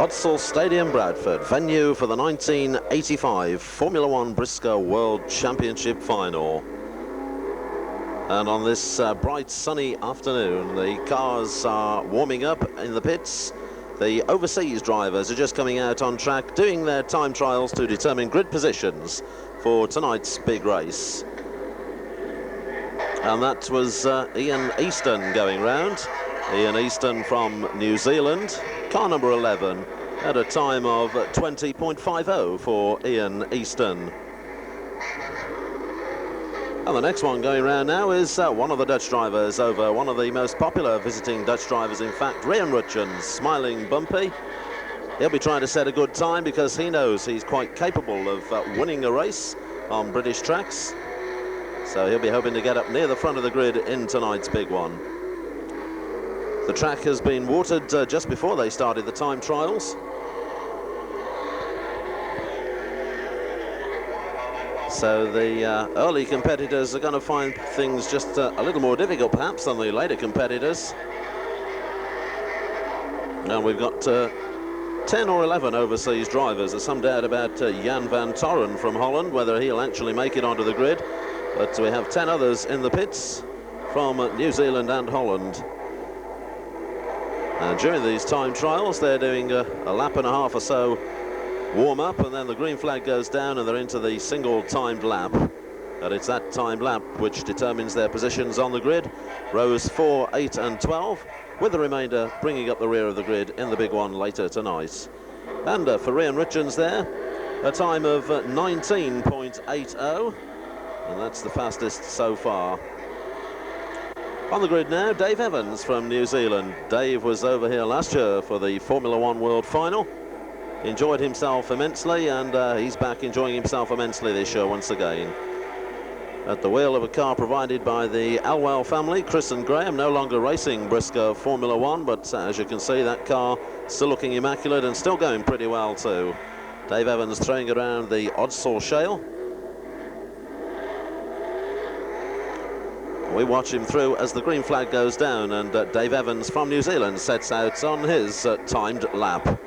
Consolation Stadium, Bradford, venue for the 1985 Formula One BriSCA World Championship final. And on this bright sunny afternoon, the cars are warming up in the pits. The overseas drivers are just coming out on track, doing their time trials to determine grid positions for tonight's big race. And that was Ian Easton going round. Ian Easton from New Zealand, car number 11, at a time of 20.50 for Ian Easton. And the next one going round now is one of the Dutch drivers over one of the most popular visiting Dutch drivers, in fact, Rian Rutjens, Smiling Bumpy. He'll be trying to set a good time because he knows he's quite capable of winning a race on British tracks. So he'll be hoping to get up near the front of the grid in tonight's big one. The track has been watered just before they started the time trials. So the early competitors are going to find things just a little more difficult perhaps than the later competitors. And we've got 10 or 11 overseas drivers. There's some doubt about Jan van Torren from Holland, whether he'll actually make it onto the grid. But we have 10 others in the pits from New Zealand and Holland. And during these time trials, they're doing a lap and a half or so warm up, and then the green flag goes down and they're into the single timed lap. And it's that timed lap which determines their positions on the grid, rows 4, 8 and 12, with the remainder bringing up the rear of the grid in the big one later tonight. And for Rian Rutjens there, a time of 19.80, and that's the fastest so far. On the grid now, Dave Evans from New Zealand. Dave was over here last year for the Formula One World Final. Enjoyed himself immensely, and he's back enjoying himself immensely this year once again. At the wheel of a car provided by the Alwell family, Chris and Graham, no longer racing BriSCA Formula One, but as you can see, that car still looking immaculate and still going pretty well too. Dave Evans throwing around the Oddsall Shale. We watch him through as the green flag goes down, and Dave Evans from New Zealand sets out on his timed lap.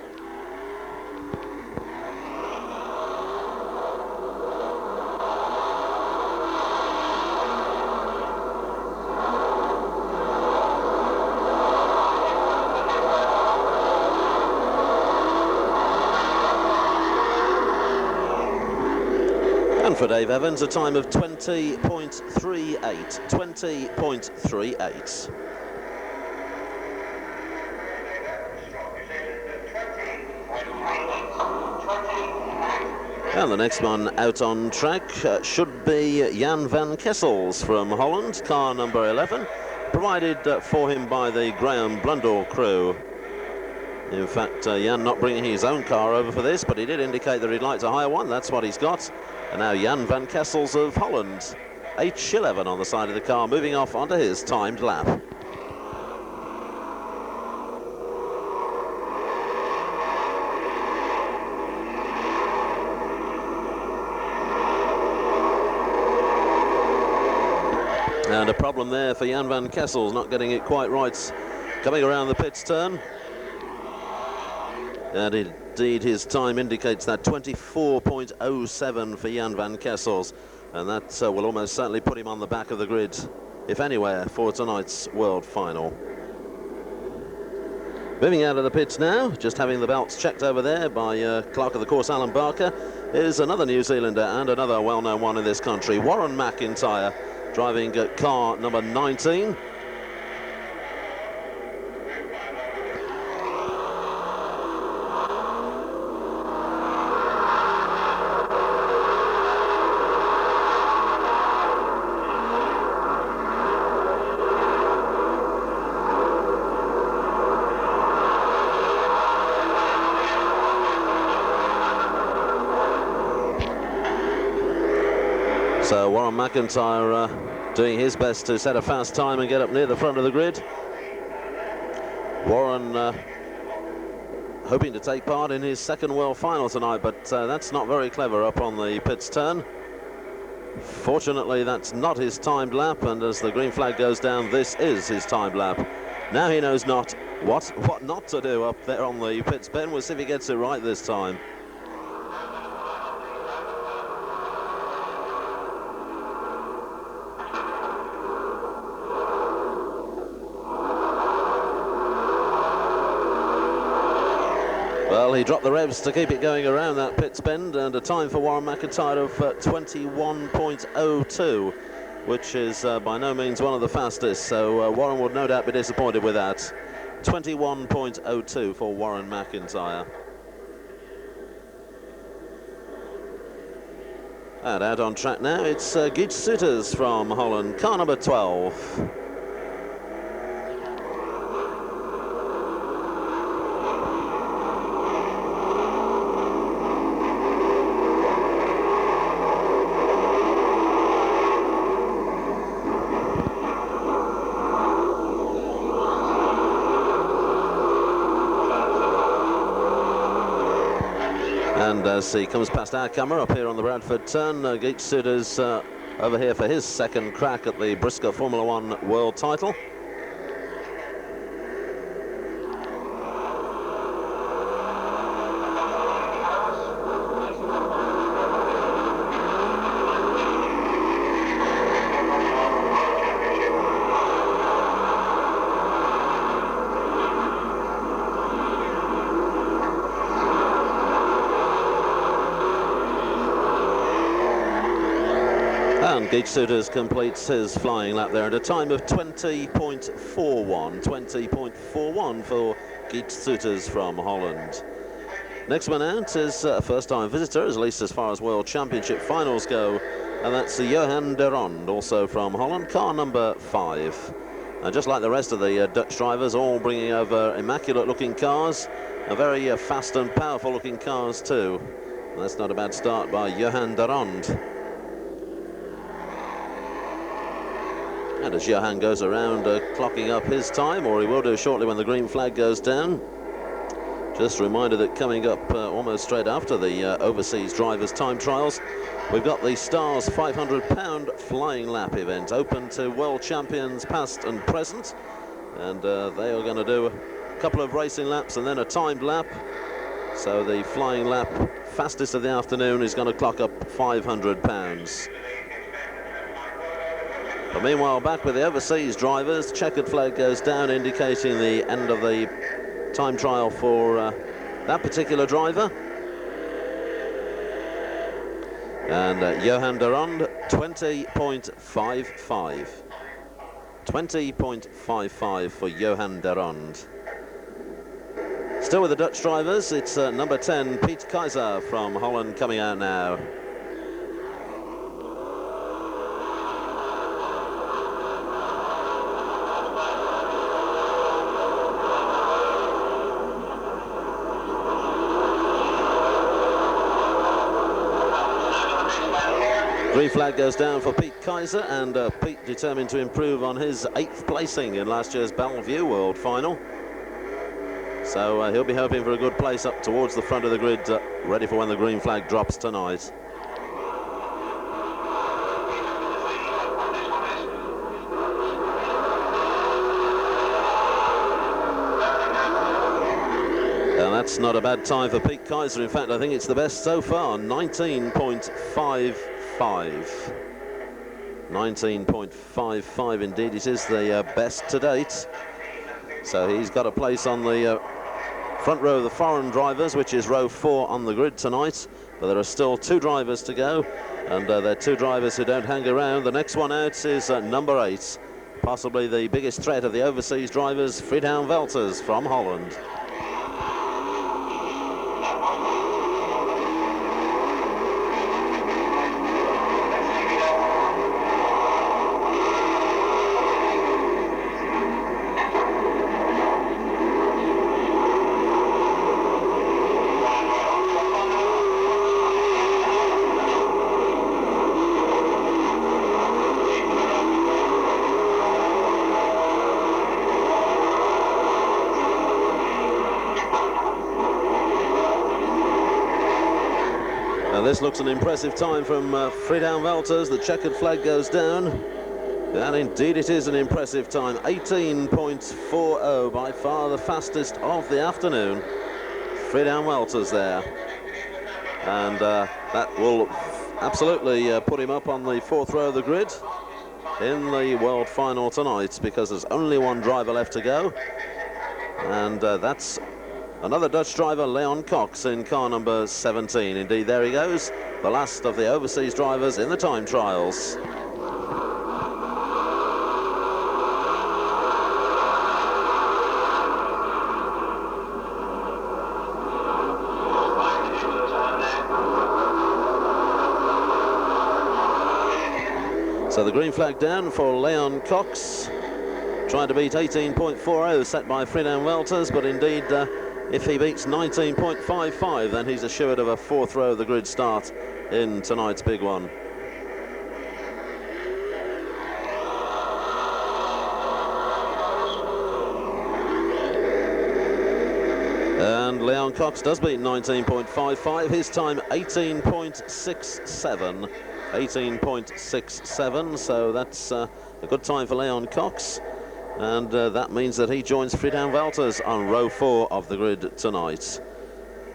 For Dave Evans, a time of 20.38, 20.38. And the next one out on track should be Jan van Kessels from Holland, car number 11, provided for him by the Graham Blundell crew. In fact, Jan not bringing his own car over for this, but he did indicate that he'd like to hire one. That's what he's got. And now Jan van Kessels of Holland, H11 on the side of the car, moving off onto his timed lap. And a problem there for Jan van Kessels, not getting it quite right, coming around the pits turn. And indeed his time indicates that 24.07 for Jan van Kessels, and that will almost certainly put him on the back of the grid, if anywhere, for tonight's world final. Moving out of the pits now, just having the belts checked over there by clerk of the course Alan Barker, is another New Zealander and another well-known one in this country, Warren McIntyre, driving car number 19. So Warren McIntyre doing his best to set a fast time and get up near the front of the grid. Warren hoping to take part in his second world final tonight, but that's not very clever up on the pits turn. Fortunately, that's not his timed lap, and as the green flag goes down, this is his timed lap. Now he knows not what not to do up there on the pits pen. We'll see if he gets it right this time. Well, he dropped the revs to keep it going around that pits bend, and a time for Warren McIntyre of 21.02, which is by no means one of the fastest, so Warren would no doubt be disappointed with that. 21.02 for Warren McIntyre. And out on track now, it's Geert Soeters from Holland, car number 12. And as he comes past our camera up here on the Bradford turn, Geert Soeters over here for his second crack at the BriSCA Formula One World title. And Geert Soeters completes his flying lap there at a time of 20.41. 20.41 for Geert Soeters from Holland. Next one out is a first-time visitor, at least as far as World Championship finals go, and that's Johan de Ronde, also from Holland, car number 5. And just like the rest of the Dutch drivers, all bringing over immaculate-looking cars, very fast and powerful-looking cars too. And that's not a bad start by Johan de Ronde. And as Johan goes around clocking up his time, or he will do shortly when the green flag goes down. Just a reminder that coming up almost straight after the overseas drivers' time trials, we've got the Stars £500 flying lap event open to world champions past and present. And they are going to do a couple of racing laps and then a timed lap. So the flying lap, fastest of the afternoon, is going to clock up £500. But meanwhile, back with the overseas drivers, checkered flag goes down, indicating the end of the time trial for that particular driver. And Johan de Ronde, 20.55. 20.55 for Johan de Ronde. Still with the Dutch drivers, it's number 10, Piet Keizer from Holland coming out now. Green flag goes down for Piet Keizer, and Piet determined to improve on his 8th placing in last year's Bellevue World Final. So he'll be hoping for a good place up towards the front of the grid, ready for when the green flag drops tonight. And that's not a bad time for Piet Keizer. In fact, I think it's the best so far, 19.55. 19.55 indeed. It is the best to date. So he's got a place on the front row of the foreign drivers, which is row 4 on the grid tonight. But there are still 2 drivers to go, and they're 2 drivers who don't hang around. The next one out is number 8, possibly the biggest threat of the overseas drivers, Friedhelm Velters from Holland. This looks an impressive time from Friedhelm Velters. The checkered flag goes down. And indeed it is an impressive time, 18.40, by far the fastest of the afternoon. Friedan Welters there. And that will absolutely put him up on the fourth row of the grid in the world final tonight, because there's only one driver left to go. And that's another Dutch driver, Leon Cox, in car number 17. Indeed, there he goes, the last of the overseas drivers in the time trials. So the green flag down for Leon Cox, trying to beat 18.40 set by Friedan Welters, but indeed if he beats 19.55 then he's assured of a fourth row of the grid start in tonight's big one. And Leon Cox does beat 19.55, his time 18.67. 18.67, so that's a good time for Leon Cox, and that means that he joins Friedan Welters on row 4 of the grid tonight.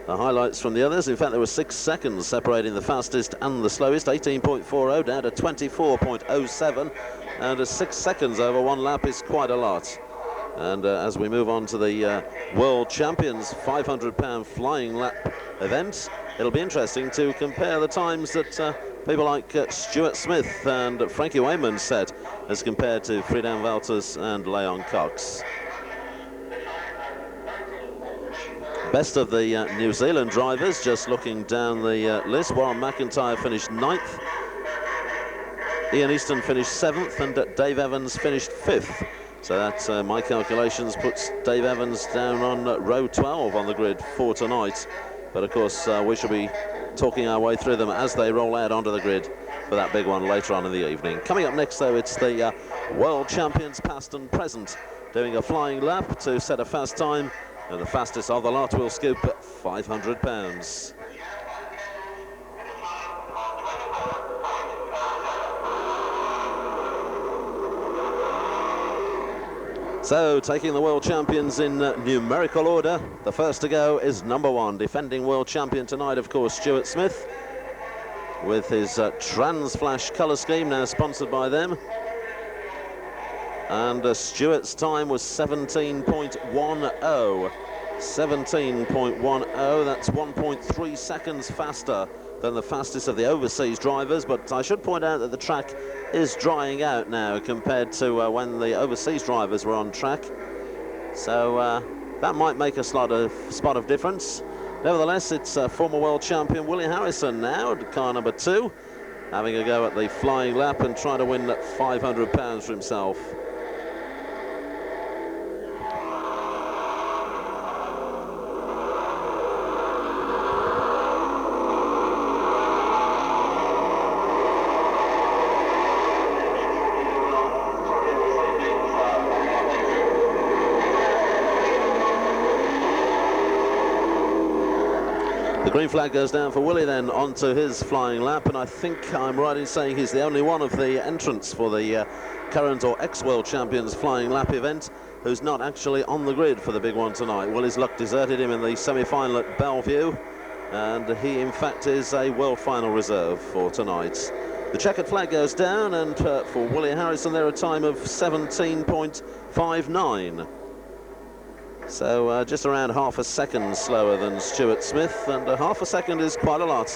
The highlights from the others, in fact there were 6 seconds separating the fastest and the slowest, 18.40 down to 24.07, and 6 seconds over one lap is quite a lot. And as we move on to the World Champions £500 flying lap event, it'll be interesting to compare the times that people like Stuart Smith and Frankie Wayman set as compared to Friedan Welters and Leon Cox. Best of the New Zealand drivers, just looking down the list, Warren McIntyre finished 9th, Ian Easton finished 7th, and Dave Evans finished 5th. So that, my calculations, puts Dave Evans down on row 12 on the grid for tonight. But of course, we shall be talking our way through them as they roll out onto the grid for that big one later on in the evening. Coming up next, though, it's the World Champions past and present, doing a flying lap to set a fast time, and the fastest of the lot will scoop £500. So, taking the world champions in numerical order, the first to go is number 1, defending world champion tonight, of course, Stuart Smith, with his Trans Flash colour scheme, now sponsored by them. And Stuart's time was 17.10. 17.10, that's 1.3 seconds faster than the fastest of the overseas drivers, but I should point out that the track is drying out now compared to when the overseas drivers were on track, so that might make a spot of difference. Nevertheless, it's former world champion Willie Harrison now at car number 2, having a go at the flying lap and trying to win £500 for himself. The green flag goes down for Willie then onto his flying lap, and I think I'm right in saying he's the only one of the entrants for the current or ex-world champions flying lap event who's not actually on the grid for the big one tonight. Willie's luck deserted him in the semi-final at Bellevue, and he in fact is a world final reserve for tonight. The checkered flag goes down, and for Willie Harrison there a time of 17.59. So just around half a second slower than Stuart Smith, and half a second is quite a lot.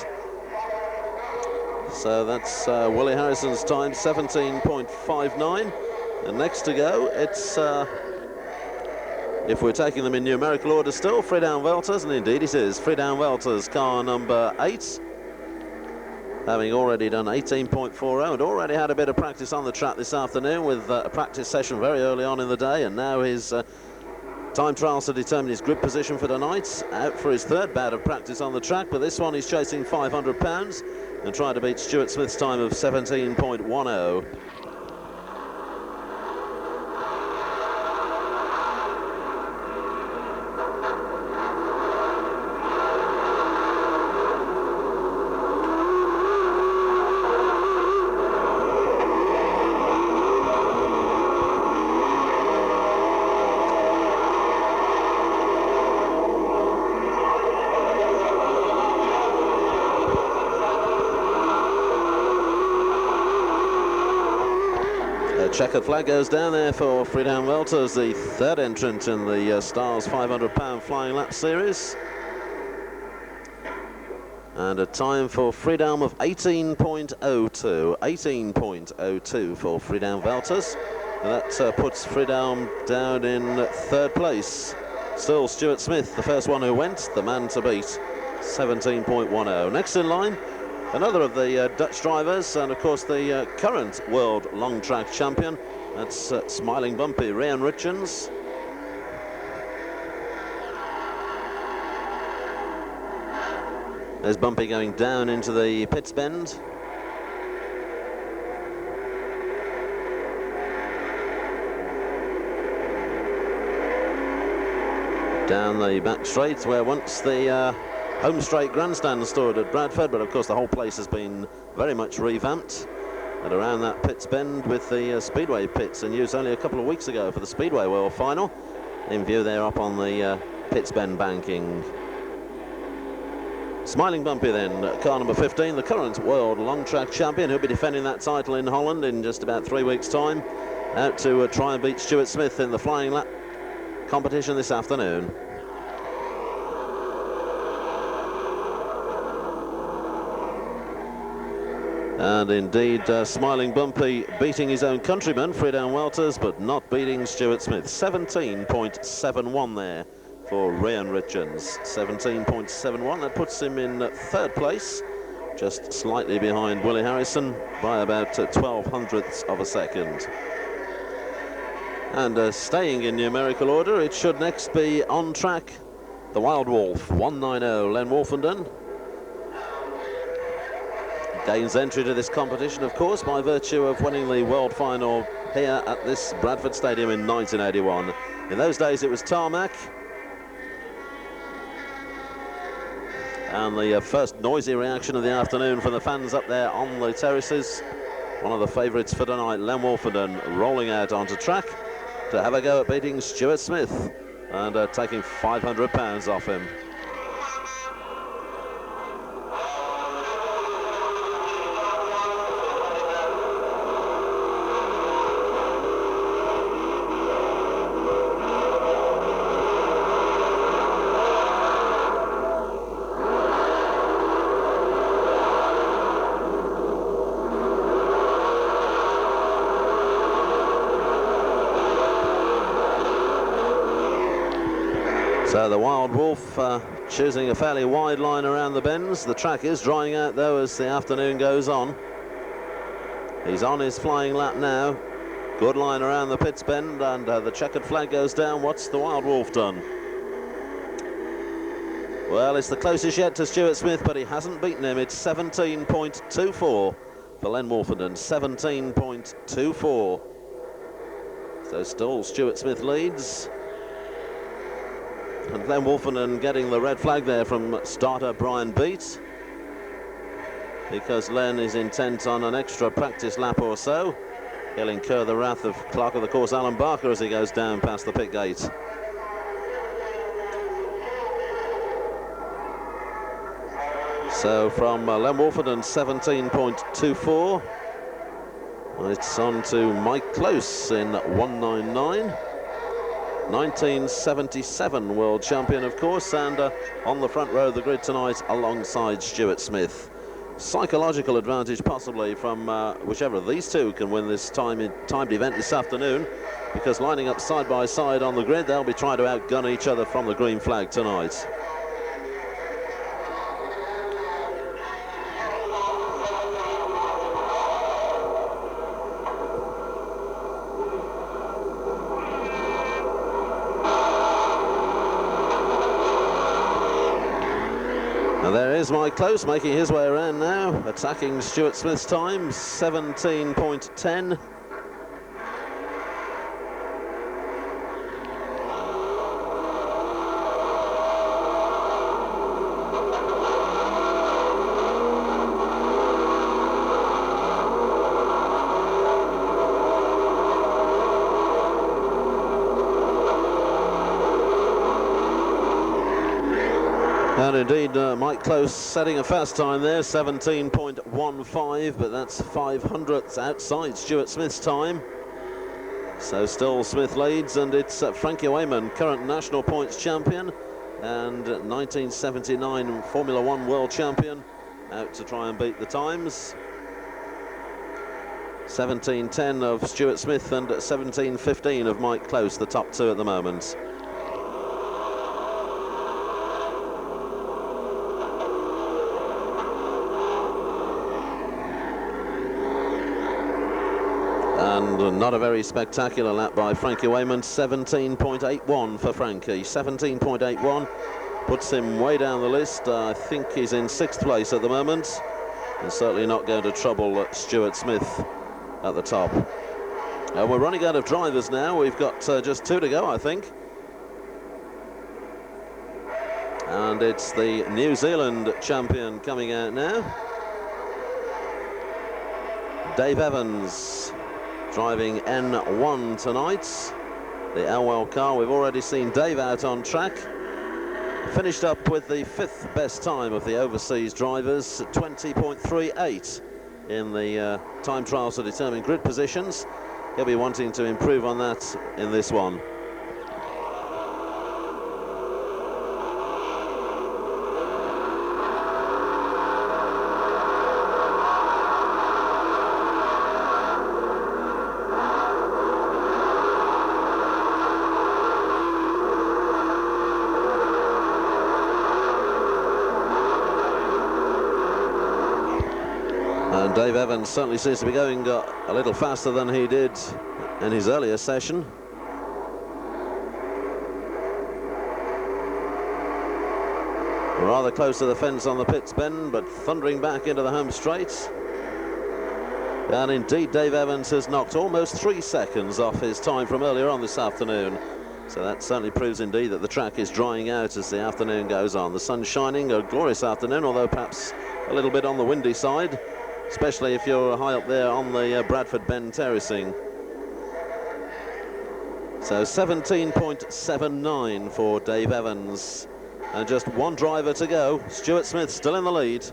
So that's Willie Harrison's time, 17.59. And next to go, it's, if we're taking them in numerical order still, Friedan Welters, and indeed it is. Friedan Welters, car number 8, having already done 18.40 and already had a bit of practice on the track this afternoon with a practice session very early on in the day, and now his time trials to determine his grid position for tonight, out for his third bout of practice on the track, but this one he's chasing £500 and trying to beat Stuart Smith's time of 17.10. checkered flag goes down there for Friedhelm Welters, the third entrant in the Stars 500-pound flying lap series. And a time for Friedhelm of 18.02. 18.02 for Friedhelm Welters. And that puts Friedhelm down in third place. Still Stuart Smith, the first one who went, the man to beat, 17.10. Next in line, another of the Dutch drivers, and of course the current world long track champion. That's Smiling Bumpy, Rian Richards. There's Bumpy going down into the pits bend. Down the back straight where once the home straight grandstand stood at Bradford, but of course the whole place has been very much revamped. And around that pits bend with the Speedway pits in use only a couple of weeks ago for the Speedway World Final. In view there up on the pits bend banking. Smiling Bumpy then, car number 15, the current world long track champion, who'll be defending that title in Holland in just about 3 weeks' time. Out to try and beat Stuart Smith in the flying lap competition this afternoon. And indeed, Smiling Bumpy beating his own countryman, Friedhelm Welters, but not beating Stuart Smith. 17.71 there for Rian Richards. 17.71, that puts him in third place, just slightly behind Willie Harrison by about 12 hundredths of a second. And staying in numerical order, it should next be on track the Wild Wolf, 190 Len Wolfenden. Gains entry to this competition, of course, by virtue of winning the world final here at this Bradford Stadium in 1981. In those days it was tarmac. And the first noisy reaction of the afternoon from the fans up there on the terraces. One of the favourites for tonight, Len Wolfenden, rolling out onto track to have a go at beating Stuart Smith and taking £500 off him. So the Wild Wolf choosing a fairly wide line around the bends. The track is drying out though as the afternoon goes on. He's on his flying lap now. Good line around the pits bend, and the checkered flag goes down. What's the Wild Wolf done? Well, it's the closest yet to Stuart Smith, but he hasn't beaten him. It's 17.24 for Len Wolfenden. 17.24. So still Stuart Smith leads. And Len Wolfenden getting the red flag there from starter Brian Beat, because Len is intent on an extra practice lap or so. He'll incur the wrath of clerk of the course Alan Barker as he goes down past the pit gate. So from Len Wolfenden, 17.24, it's on to Mike Close in 199. 1977 world champion, of course, and on the front row of the grid tonight alongside Stuart Smith. Psychological advantage possibly from whichever of these two can win this timed event this afternoon, because lining up side by side on the grid, they'll be trying to outgun each other from the green flag tonight. And there is Mike Close making his way around now, attacking Stuart Smith's time, 17.10. And indeed, Mike Close setting a fast time there, 17.15, but that's 5 hundredths outside Stuart Smith's time. So still Smith leads, and it's Frankie Wayman, current national points champion and 1979 Formula One world champion, out to try and beat the times. 17:10 of Stuart Smith and 17:15 of Mike Close, the top two at the moment. And not a very spectacular lap by Frankie Wayman. 17.81 for Frankie. 17.81 puts him way down the list. I think he's in 6th place at the moment, and certainly not going to trouble Stuart Smith at the top. We're running out of drivers now. We've got just 2 to go, I think. And it's the New Zealand champion coming out now. Dave Evans, driving N1 tonight, the Elwell car. We've already seen Dave out on track. Finished up with the 5th best time of the overseas drivers, 20.38 in the time trials to determine grid positions. He'll be wanting to improve on that in this one. And Dave Evans certainly seems to be going a little faster than he did in his earlier session. Rather close to the fence on the pits bend, but thundering back into the home straight. And indeed, Dave Evans has knocked almost 3 seconds off his time from earlier on this afternoon. So that certainly proves indeed that the track is drying out as the afternoon goes on. The sun's shining, a glorious afternoon, although perhaps a little bit on the windy side, especially if you're high up there on the Bradford bend terracing. So 17.79 for Dave Evans, and just 1 driver to go. Stuart Smith still in the lead.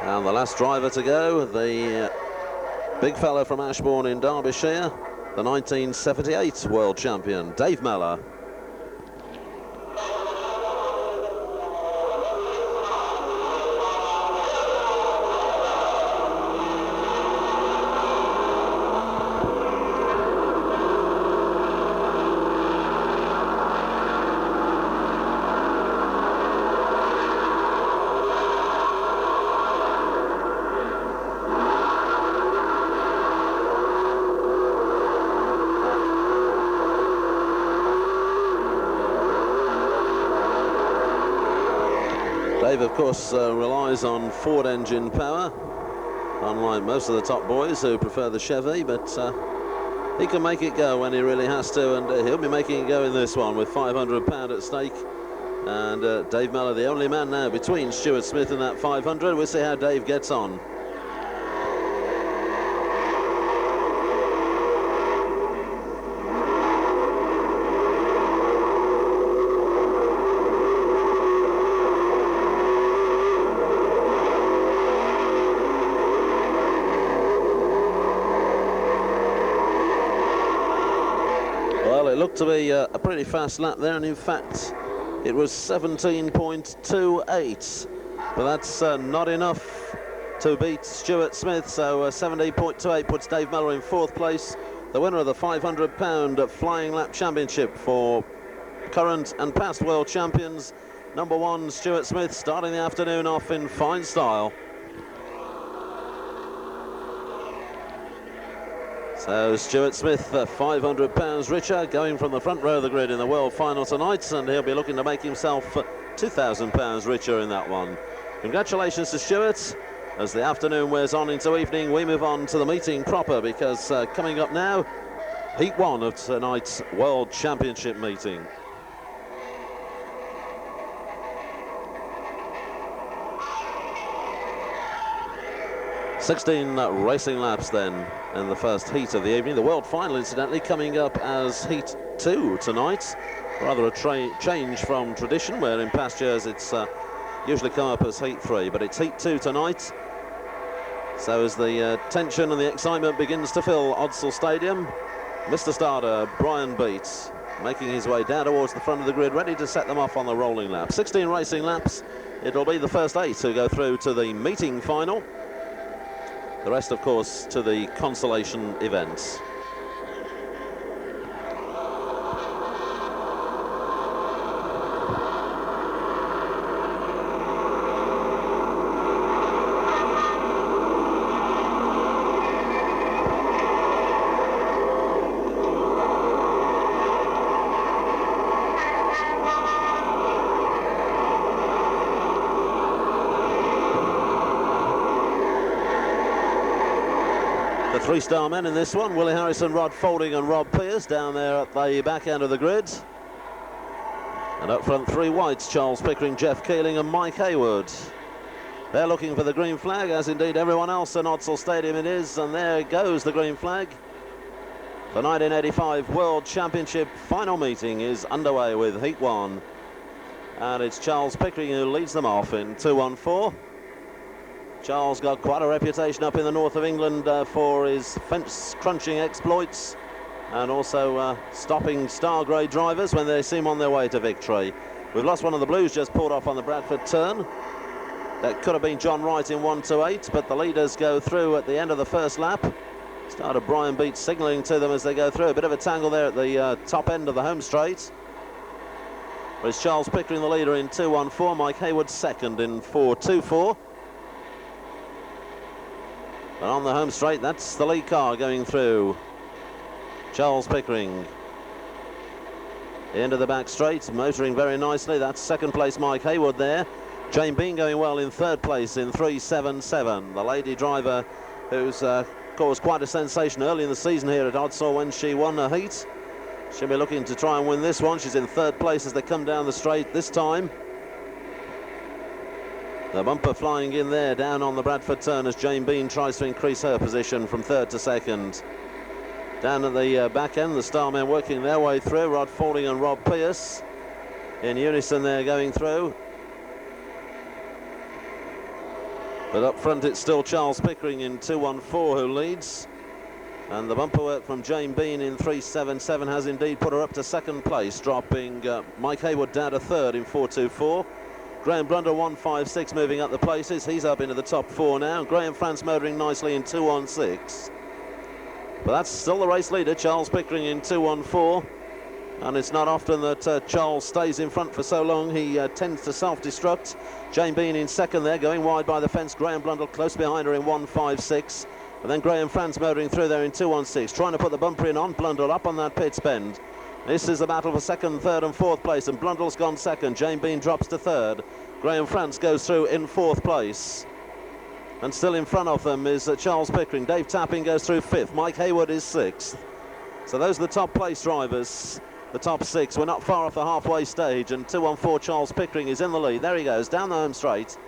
And the last driver to go, the big fella from Ashbourne in Derbyshire, the 1978 world champion, Dave Mellor. Dave, of course, relies on Ford engine power, unlike most of the top boys who prefer the Chevy, but he can make it go when he really has to, and he'll be making it go in this one with £500 at stake. And Dave Mellor, the only man now between Stuart Smith and that 500. We'll see how Dave gets on. Well, it looked to be a pretty fast lap there, and in fact it was 17.28, but that's not enough to beat Stuart Smith. So 17.28 puts Dave Mellor in 4th place, the winner of the £500 Flying Lap Championship for current and past world champions. Number 1, Stuart Smith, starting the afternoon off in fine style. So Stuart Smith, £500 richer, going from the front row of the grid in the world final tonight, and he'll be looking to make himself £2,000 richer in that one. Congratulations to Stuart. As the afternoon wears on into evening, we move on to the meeting proper, because coming up now, Heat 1 of tonight's World Championship meeting. 16 racing laps then in the first heat of the evening. The world final, incidentally, coming up as Heat 2 tonight. Rather a change from tradition, where in past years it's usually come up as Heat 3, but it's Heat 2 tonight. So as the tension and the excitement begins to fill Odsal Stadium, Mr. Starter, Brian Beats, making his way down towards the front of the grid, ready to set them off on the rolling lap. 16 racing laps. It'll be the first 8 who go through to the meeting final. The rest, of course, to the consolation events. The three-star men in this one, Willie Harrison, Rod Faulding and Rob Pearce down there at the back end of the grid. And up front, 3 whites, Charles Pickering, Jeff Keeling and Mike Haywood. They're looking for the green flag, as indeed everyone else in Odsal Stadium it is, and there goes the green flag. The 1985 World Championship final meeting is underway with Heat 1. And it's Charles Pickering who leads them off in 2-1-4. Charles got quite a reputation up in the north of England for his fence-crunching exploits and also stopping star-grade drivers when they seem on their way to victory. We've lost one of the Blues, just pulled off on the Bradford turn. That could have been John Wright in 1-2-8, but the leaders go through at the end of the first lap. Starter Brian Beats signalling to them as they go through. A bit of a tangle there at the top end of the home straight. But it's Charles Pickering the leader in 2-1-4, Mike Haywood second in 4-2-4. But on the home straight, that's the lead car going through. Charles Pickering. Into the back straight, motoring very nicely. That's second place Mike Haywood there. Jane Bean going well in third place in 3-7-7. The lady driver who's caused quite a sensation early in the season here at Odsal when she won a heat. She'll be looking to try and win this one. She's in third place as they come down the straight this time. The bumper flying in there down on the Bradford turn as Jane Bean tries to increase her position from third to second. Down at the back end, the Starmen working their way through. Rod Faulding and Rob Pearce in unison there going through. But up front it's still Charles Pickering in 2-1-4 who leads. And the bumper work from Jane Bean in 3-7-7 has indeed put her up to second place, dropping Mike Haywood down to third in 4-2-4. Graham Blundell 1-5-6 moving up the places. He's up into the top 4 now. Graham France motoring nicely in 2-1-6. But that's still the race leader, Charles Pickering in 2-1-4. And it's not often that Charles stays in front for so long. He tends to self-destruct. Jane Bean in second there, going wide by the fence. Graham Blundell close behind her in 1-5-6. And then Graham France motoring through there in 2-1-6, trying to put the bumper in on Blundell up on that pit bend. This is the battle for second, third and fourth place, and Blundell's gone second. Jane Bean drops to third. Graham France goes through in fourth place. And still in front of them is Charles Pickering. Dave Tapping goes through fifth. Mike Haywood is sixth. So those are the top place drivers, the top 6. We're not far off the halfway stage, and 2-1-4 Charles Pickering is in the lead. There he goes, down the home straight.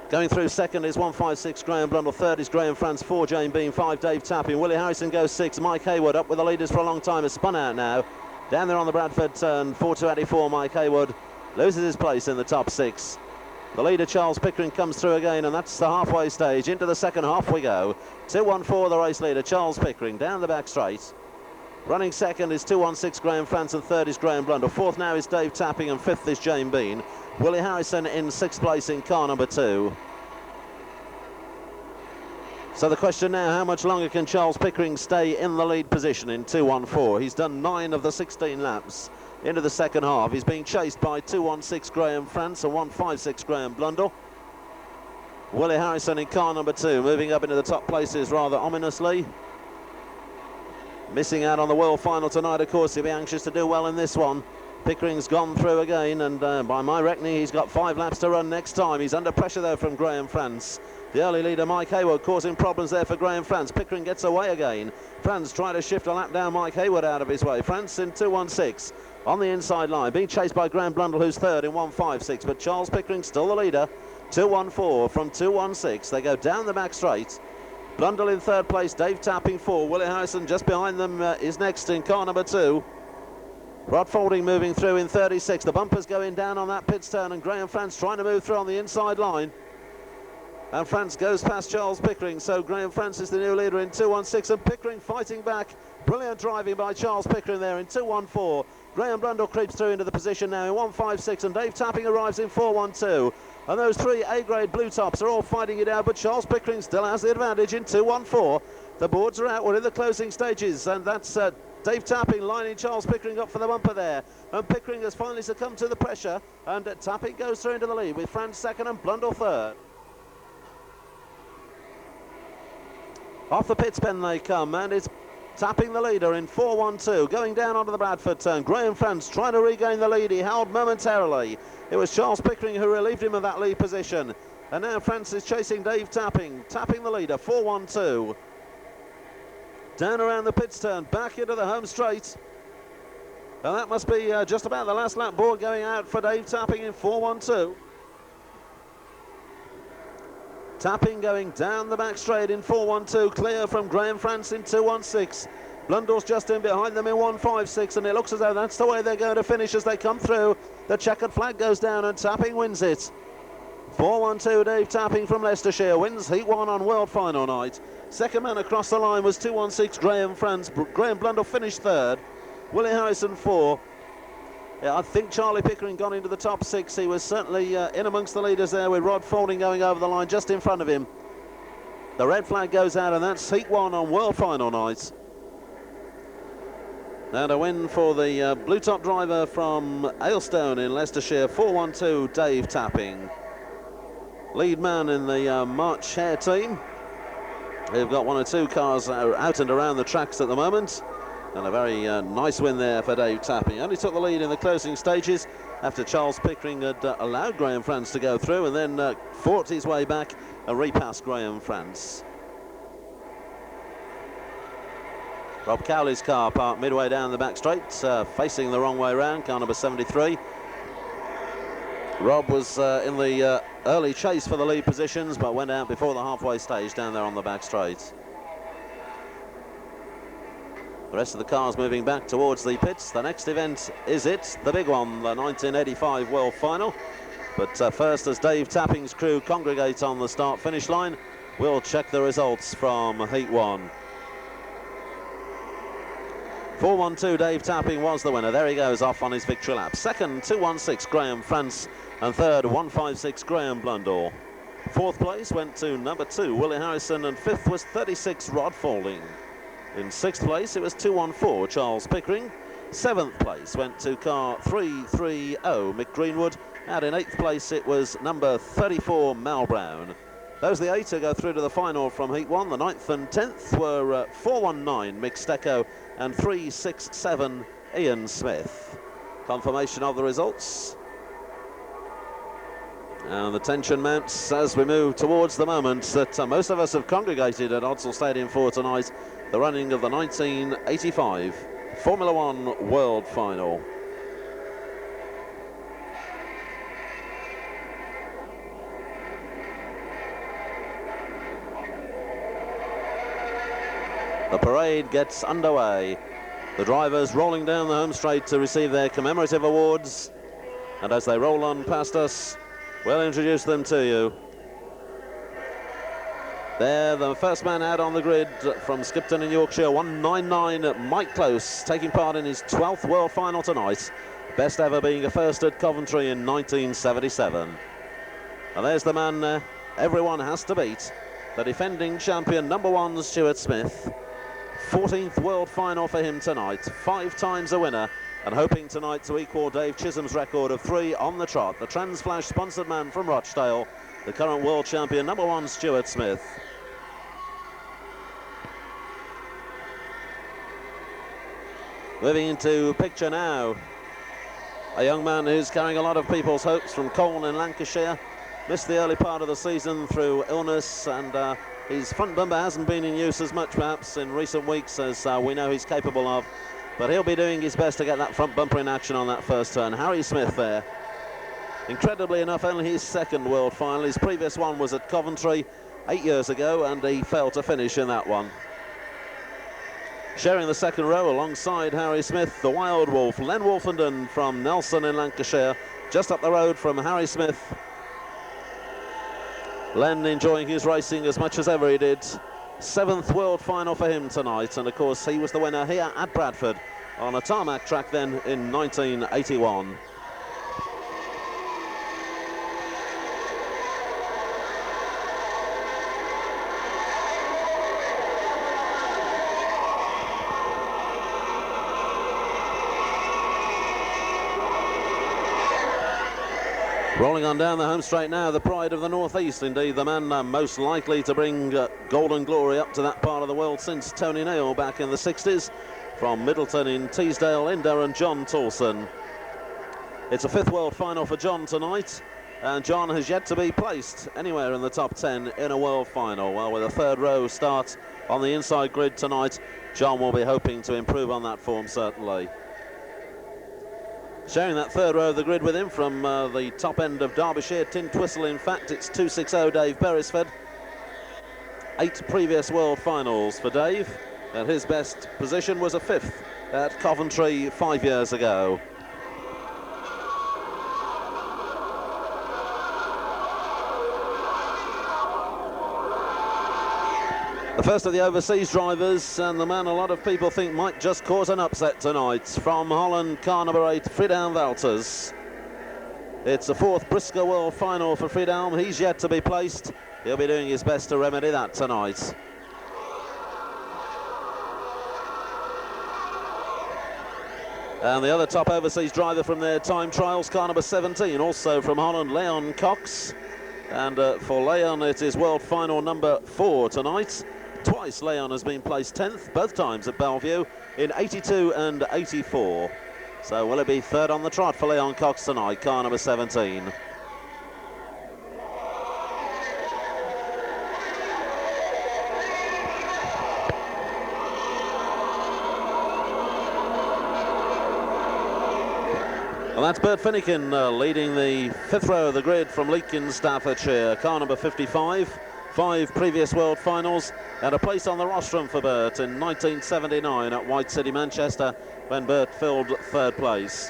Going through second is 1-5-6 Graham Blundell, third is Graham France, 4 Jane Bean, 5 Dave Tapping. Willie Harrison goes 6, Mike Haywood up with the leaders for a long time, has spun out now. Down there on the Bradford turn, 4-2-84 Mike Haywood loses his place in the top 6. The leader Charles Pickering comes through again, and that's the halfway stage. Into the second half we go. 2-1-4 the race leader Charles Pickering down the back straight. Running second is 2-1-6 Graham France, and third is Graham Blundell. Fourth now is Dave Tapping, and fifth is Jane Bean. Willie Harrison in 6th place in car number 2. So the question now, how much longer can Charles Pickering stay in the lead position in 2-1-4? He's done 9 of the 16 laps into the second half. He's being chased by 2-1-6 Graham France and 1-5-6 Graham Blundell. Willie Harrison in car number 2, moving up into the top places rather ominously. Missing out on the world final tonight, of course. He'll be anxious to do well in this one. Pickering's gone through again, and by my reckoning, he's got 5 laps to run next time. He's under pressure there from Graham France. The early leader, Mike Haywood, causing problems there for Graham France. Pickering gets away again. France trying to shift a lap down Mike Haywood out of his way. France in 2-1-6 on the inside line, being chased by Graham Blundell, who's third in 1-5-6, but Charles Pickering still the leader. 2-1-4 from 2-1-6. They go down the back straight. Blundell in third place, Dave Tapping 4. Willie Harrison just behind them is next in car number 2. Rod Faulding moving through in 36. The bumpers going down on that pit turn, and Graham France trying to move through on the inside line. And France goes past Charles Pickering, so Graham France is the new leader in 2:16, and Pickering fighting back. Brilliant driving by Charles Pickering there in 2:14. Graham Blundell creeps through into the position now in 1:56, and Dave Tapping arrives in 4:12. And those three A-grade blue tops are all fighting it out, but Charles Pickering still has the advantage in 2:14. The boards are out, we're in the closing stages, and that's Dave Tapping lining Charles Pickering up for the bumper there. And Pickering has finally succumbed to the pressure, and Tapping goes through into the lead with France second and Blundell third. Off the pits pen they come, and it's Tapping the leader in 4:12, going down onto the Bradford turn. Graham France trying to regain the lead. He held momentarily. It was Charles Pickering who relieved him of that lead position. And now France is chasing Dave Tapping. Tapping the leader, 4:12. Down around the pits turn, back into the home straight. And that must be just about the last lap board going out for Dave Tapping in 4:12. Tapping going down the back straight in 4:12, clear from Graham France in 2:16. Blundell's just in behind them in 1:56, and it looks as though that's the way they're going to finish as they come through. The checkered flag goes down and Tapping wins it. 4:12, Dave Tapping from Leicestershire wins Heat 1 on World Final night. Second man across the line was 2:16, Graham France. Graham Blundell finished third. Willie Harrison 4. Yeah, I think Charlie Pickering got into the top 6. He was certainly in amongst the leaders there, with Rod Faulding going over the line just in front of him. The red flag goes out, and that's Heat 1 on World Final night. And a win for the blue top driver from Aylstone in Leicestershire, 4:12, Dave Tapping. Lead man in the March Hare team. They've got one or two cars out and around the tracks at the moment. And a very nice win there for Dave Tapping. Only took the lead in the closing stages after Charles Pickering had allowed Graham France to go through, and then fought his way back and repassed Graham France. Rob Cowley's car parked midway down the back straight, facing the wrong way round, car number 73. Rob was in the early chase for the lead positions, but went out before the halfway stage down there on the back straight. The rest of the cars moving back towards the pits. The next event is the big one, the 1985 World Final. But first, as Dave Tapping's crew congregate on the start-finish line, we'll check the results from Heat 1. 4:12, Dave Tapping was the winner. There he goes off on his victory lap. Second, 2:16, Graham France. And third, 1:56, Graham Blundell. Fourth place went to number 2, Willie Harrison. And fifth was 36, Rod Faulding. In sixth place, it was 2:14, Charles Pickering. Seventh place went to car 330, Mick Greenwood. And in eighth place, it was number 34, Mal Brown. Those are the 8 who go through to the final from Heat 1. The 9th and 10th were 419, Mick Stecco, and 367, Ian Smith. Confirmation of the results. And the tension mounts as we move towards the moment that most of us have congregated at Odsal Stadium for tonight, the running of the 1985 Formula One World Final. The parade gets underway. The drivers rolling down the home straight to receive their commemorative awards. And as they roll on past us, we'll introduce them to you. There, the first man out on the grid from Skipton in Yorkshire, 199, Mike Close, taking part in his 12th World Final tonight. Best ever being a first at Coventry in 1977. And there's the man everyone has to beat, the defending champion, number 1, Stuart Smith. 14th World Final for him tonight, 5 times a winner, and hoping tonight to equal Dave Chisholm's record of 3 on the trot. The Transflash sponsored man from Rochdale, the current world champion, number 1, Stuart Smith. Moving into picture now, a young man who's carrying a lot of people's hopes from Colne in Lancashire. Missed the early part of the season through illness, and his front bumper hasn't been in use as much perhaps in recent weeks as we know he's capable of, but he'll be doing his best to get that front bumper in action on that first turn. Harry Smith there. Incredibly enough, only his 2nd World Final. His previous one was at Coventry 8 years ago, and he failed to finish in that one. Sharing the 2nd row alongside Harry Smith, the Wild Wolf, Len Wolfenden from Nelson in Lancashire, just up the road from Harry Smith. Len enjoying his racing as much as ever he did. 7th world final for him tonight, and of course he was the winner here at Bradford on a tarmac track then in 1981. Rolling on down the home straight now, the pride of the Northeast, indeed the man most likely to bring golden glory up to that part of the world since Tony Neal back in the 60s. From Middleton in Teesdale, in Durham, John Tolson. It's a 5th world final for John tonight, and John has yet to be placed anywhere in the top 10 in a world final. Well, with a 3rd row start on the inside grid tonight, John will be hoping to improve on that form, certainly. Sharing that 3rd row of the grid with him from the top end of Derbyshire, Tin Twistle, in fact, it's 260 Dave Beresford. 8 previous world finals for Dave, and his best position was a 5th at Coventry 5 years ago. The first of the overseas drivers, and the man a lot of people think might just cause an upset tonight. From Holland, car number 8, Friedhelm Walters. It's a 4th BriSCA World Final for Friedhelm. He's yet to be placed. He'll be doing his best to remedy that tonight. And the other top overseas driver from their time trials, car number 17, also from Holland, Leon Cox. And for Leon, it is World Final number 4 tonight. Twice Leon has been placed 10th, both times at Bellevue, in 82 and 84. So will it be 3rd on the trot for Leon Cox tonight, car number 17. And that's Bert Finnegan leading the 5th row of the grid from Leakin, Staffordshire, car number 55. 5 previous world finals, and a place on the rostrum for Bert in 1979 at White City, Manchester, when Bert filled 3rd place.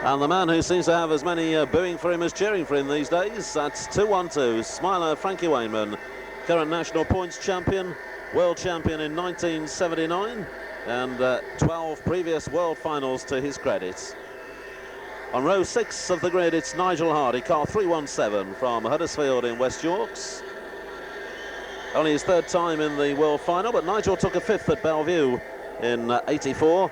And the man who seems to have as many booing for him as cheering for him these days, that's 212, Smiler Frankie Wainman, current national points champion, world champion in 1979, and 12 previous world finals to his credit. On row 6 of the grid, it's Nigel Hardy, car 317 from Huddersfield in West Yorks. Only his 3rd time in the world final, but Nigel took a 5th at Bellevue in 84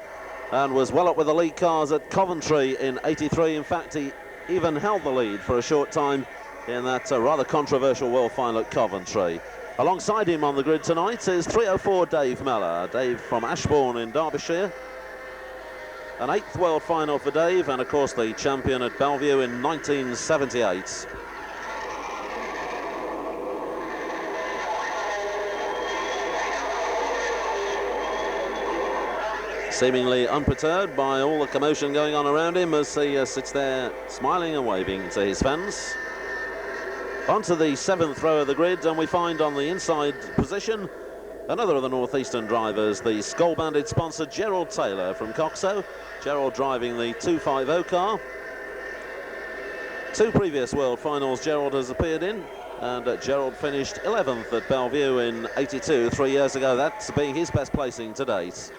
and was well up with the lead cars at Coventry in 83. In fact, he even held the lead for a short time in that rather controversial world final at Coventry. Alongside him on the grid tonight is 304 Dave Mellor. Dave from Ashbourne in Derbyshire. An 8th world final for Dave, and of course the champion at Bellevue in 1978. Seemingly unperturbed by all the commotion going on around him as he sits there smiling and waving to his fans. Onto the 7th row of the grid, and we find on the inside position another of the Northeastern drivers, the Skull Bandit sponsor Gerald Taylor from Coxo. Gerald driving the 250 car. 2 previous world finals Gerald has appeared in, and Gerald finished 11th at Bellevue in 82, 3 years ago. That's being his best placing to date.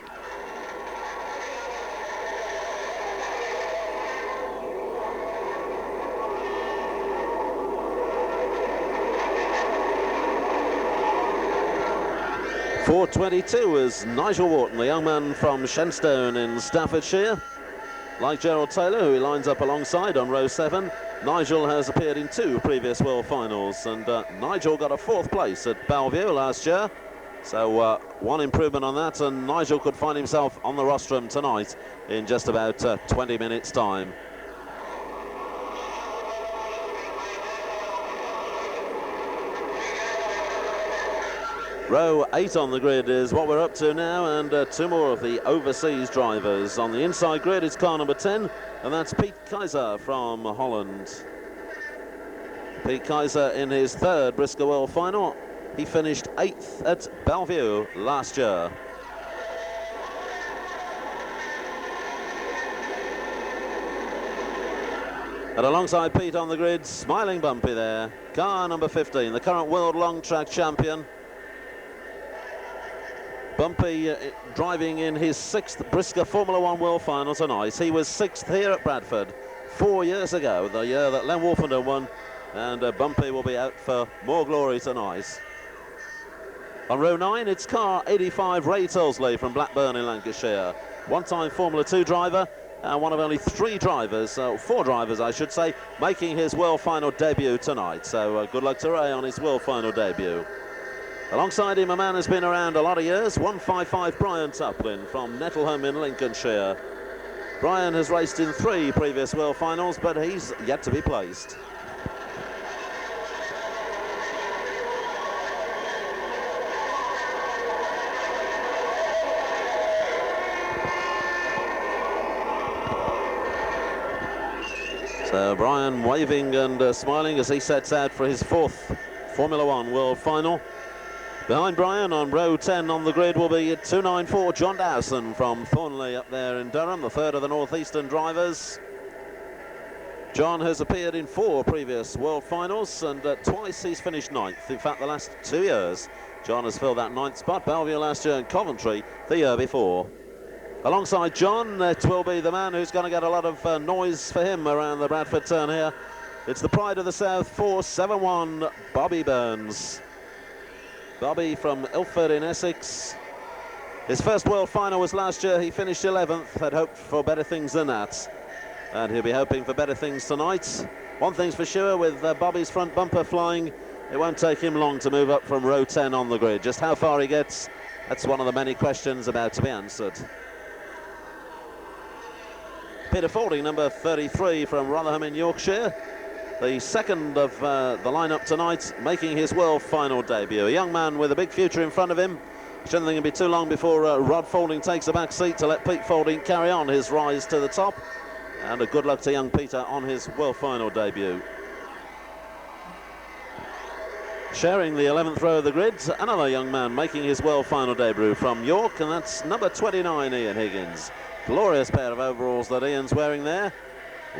.422 is Nigel Wharton, the young man from Shenstone in Staffordshire. Like Gerald Taylor, who he lines up alongside on row 7, Nigel has appeared in 2 previous world finals, and Nigel got a 4th place at Bellevue last year. So 1 improvement on that, and Nigel could find himself on the rostrum tonight in just about 20 minutes' time. Row 8 on the grid is what we're up to now, and 2 more of the overseas drivers. On the inside grid, it's car number 10, and that's Piet Keizer from Holland. Piet Keizer in his 3rd BriSCA World Final. He finished 8th at Bellevue last year. And alongside Pete on the grid, smiling Bumpy there, car number 15, the current world long track champion. Bumpy driving in his 6th BriSCA Formula 1 World Final tonight. He was 6th here at Bradford 4 years ago, the year that Len Wolfenden won, and Bumpy will be out for more glory tonight. On row 9, it's car 85, Ray Tulsley from Blackburn in Lancashire. One-time Formula 2 driver, and one of only 4 drivers, I should say, making his World Final debut tonight. So good luck to Ray on his World Final debut. Alongside him, a man who's been around a lot of years, 155 Brian Tuplin from Nettleham in Lincolnshire. Brian has raced in 3 previous World Finals, but he's yet to be placed. So Brian waving and smiling as he sets out for his 4th Formula 1 World Final. Behind Brian on row 10 on the grid will be 294 John Dowson from Thornley up there in Durham, the 3rd of the Northeastern drivers. John has appeared in 4 previous World Finals, and twice he's finished 9th. In fact, the last 2 years, John has filled that 9th spot. Bellevue last year and Coventry the year before. Alongside John, it will be the man who's going to get a lot of noise for him around the Bradford turn here. It's the pride of the South, 471 Bobby Burns. Bobby from Ilford in Essex. His first World Final was last year. He finished 11th, had hoped for better things than that. And he'll be hoping for better things tonight. One thing's for sure, with Bobby's front bumper flying, it won't take him long to move up from row 10 on the grid. Just how far he gets, that's one of the many questions about to be answered. Peter Fording, number 33 from Rotherham in Yorkshire. The 2nd of the lineup tonight, making his World Final debut. A young man with a big future in front of him. I don't think it'll be too long before Rod Fording takes the back seat to let Pete Fording carry on his rise to the top. And a good luck to young Peter on his World Final debut. Sharing the 11th row of the grid, another young man making his World Final debut from York, and that's number 29, Ian Higgins. Glorious pair of overalls that Ian's wearing there.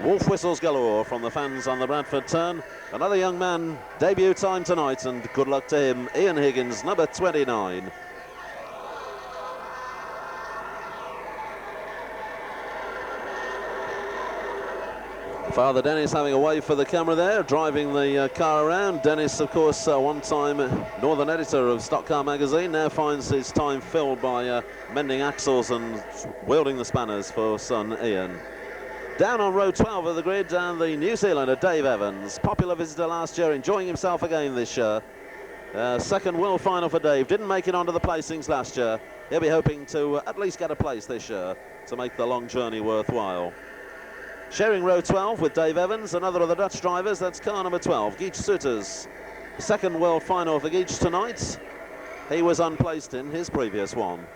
Wolf whistles galore from the fans on the Bradford turn. Another young man, debut time tonight, and good luck to him, Ian Higgins, number 29. Father Dennis having a wave for the camera there, driving the car around. Dennis, of course, one-time northern editor of Stock Car magazine, now finds his time filled by mending axles and wielding the spanners for son Ian. Down on row 12 of the grid, and the New Zealander Dave Evans, popular visitor last year, enjoying himself again this year. 2nd World Final for Dave, didn't make it onto the placings last year. He'll be hoping to at least get a place this year to make the long journey worthwhile. Sharing row 12 with Dave Evans, another of the Dutch drivers, that's car number 12, Geach Soeters. 2nd World Final for Geach tonight. He was unplaced in his previous one.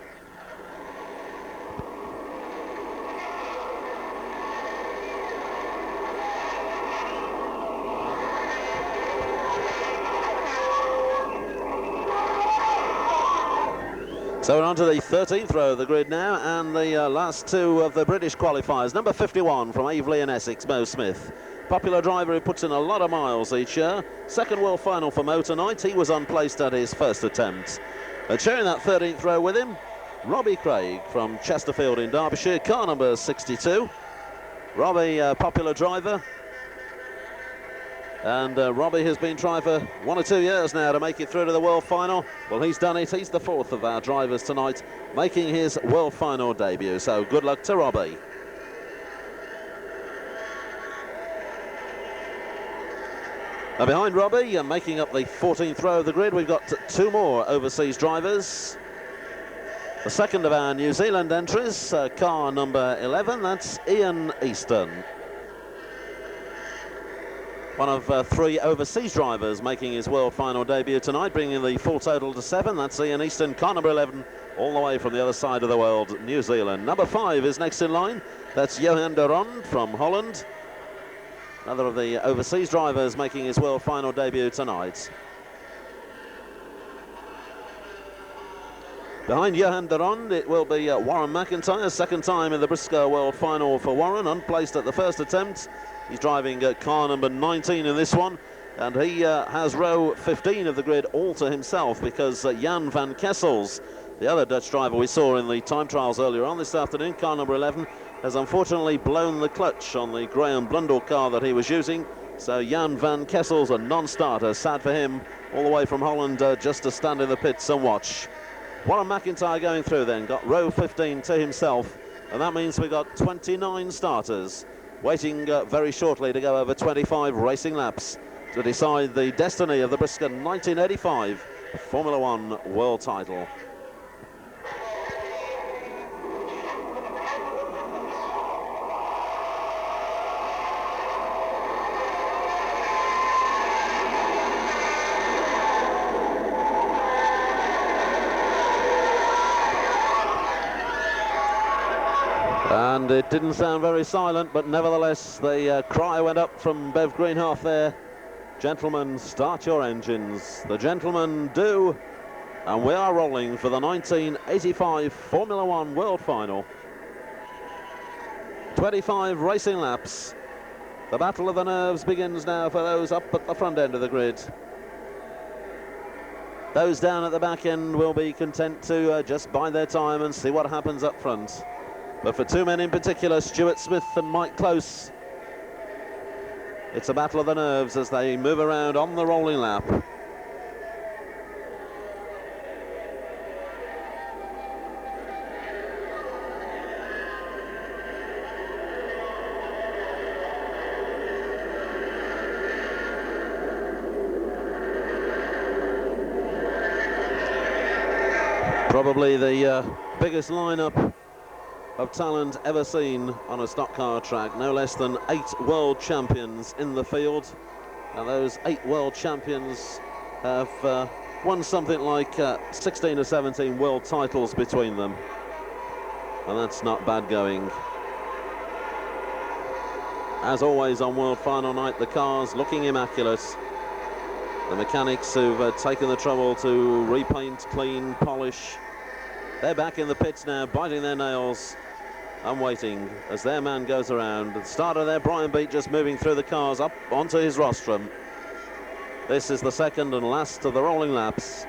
So we're on to the 13th row of the grid now, and the last 2 of the British qualifiers. Number 51 from Aveley in Essex, Mo Smith. Popular driver who puts in a lot of miles each year. 2nd World Final for Mo tonight. He was unplaced at his first attempt. And sharing that 13th row with him, Robbie Craig from Chesterfield in Derbyshire, car number 62. Robbie, popular driver. And Robbie has been trying for 1 or 2 years now to make it through to the World Final. Well, he's done it. He's the 4th of our drivers tonight, making his World Final debut. So good luck to Robbie. Now behind Robbie, and making up the 14th row of the grid, we've got 2 more overseas drivers. The 2nd of our New Zealand entries, car number 11, that's Ian Easton. One of 3 overseas drivers making his World Final debut tonight, bringing the full total to 7. That's Ian Easton, car number 11, all the way from the other side of the world, New Zealand. Number 5 is next in line. That's Johan de Rond from Holland. Another of the overseas drivers making his World Final debut tonight. Behind Johan de Ronde, it will be Warren McIntyre, second time in the BriSCA World Final for Warren, unplaced at the first attempt. He's driving car number 19 in this one, and he has row 15 of the grid all to himself, because Jan van Kessels, the other Dutch driver we saw in the time trials earlier on this afternoon, car number 11, has unfortunately blown the clutch on the Graham Blundell car that he was using. So Jan van Kessels, a non-starter, sad for him, all the way from Holland just to stand in the pits and watch. Warren McIntyre going through then, got row 15 to himself, and that means we've got 29 starters waiting very shortly to go over 25 racing laps to decide the destiny of the BriSCA 1985 Formula One world title. And it didn't sound very silent, but nevertheless the cry went up from Bev Greenhalgh there. Gentlemen, start your engines. The gentlemen do, and we are rolling for the 1985 Formula One World Final. 25 racing laps. The battle of the nerves begins now for those up at the front end of the grid. Those down at the back end will be content to just bide their time and see what happens up front. But for two men in particular, Stuart Smith and Mike Close, it's a battle of the nerves as they move around on the rolling lap. Probably the biggest lineup of talent ever seen on a stock car track. No less than 8 world champions in the field, and those 8 world champions have won something like 16 or 17 world titles between them, and that's not bad going. As always on World Final night, the cars looking immaculate. The mechanics who've taken the trouble to repaint, clean, polish, they're back in the pits now, biting their nails and waiting as their man goes around. The starter there, Brian Beat, just moving through the cars up onto his rostrum. This is the second and last of the rolling laps.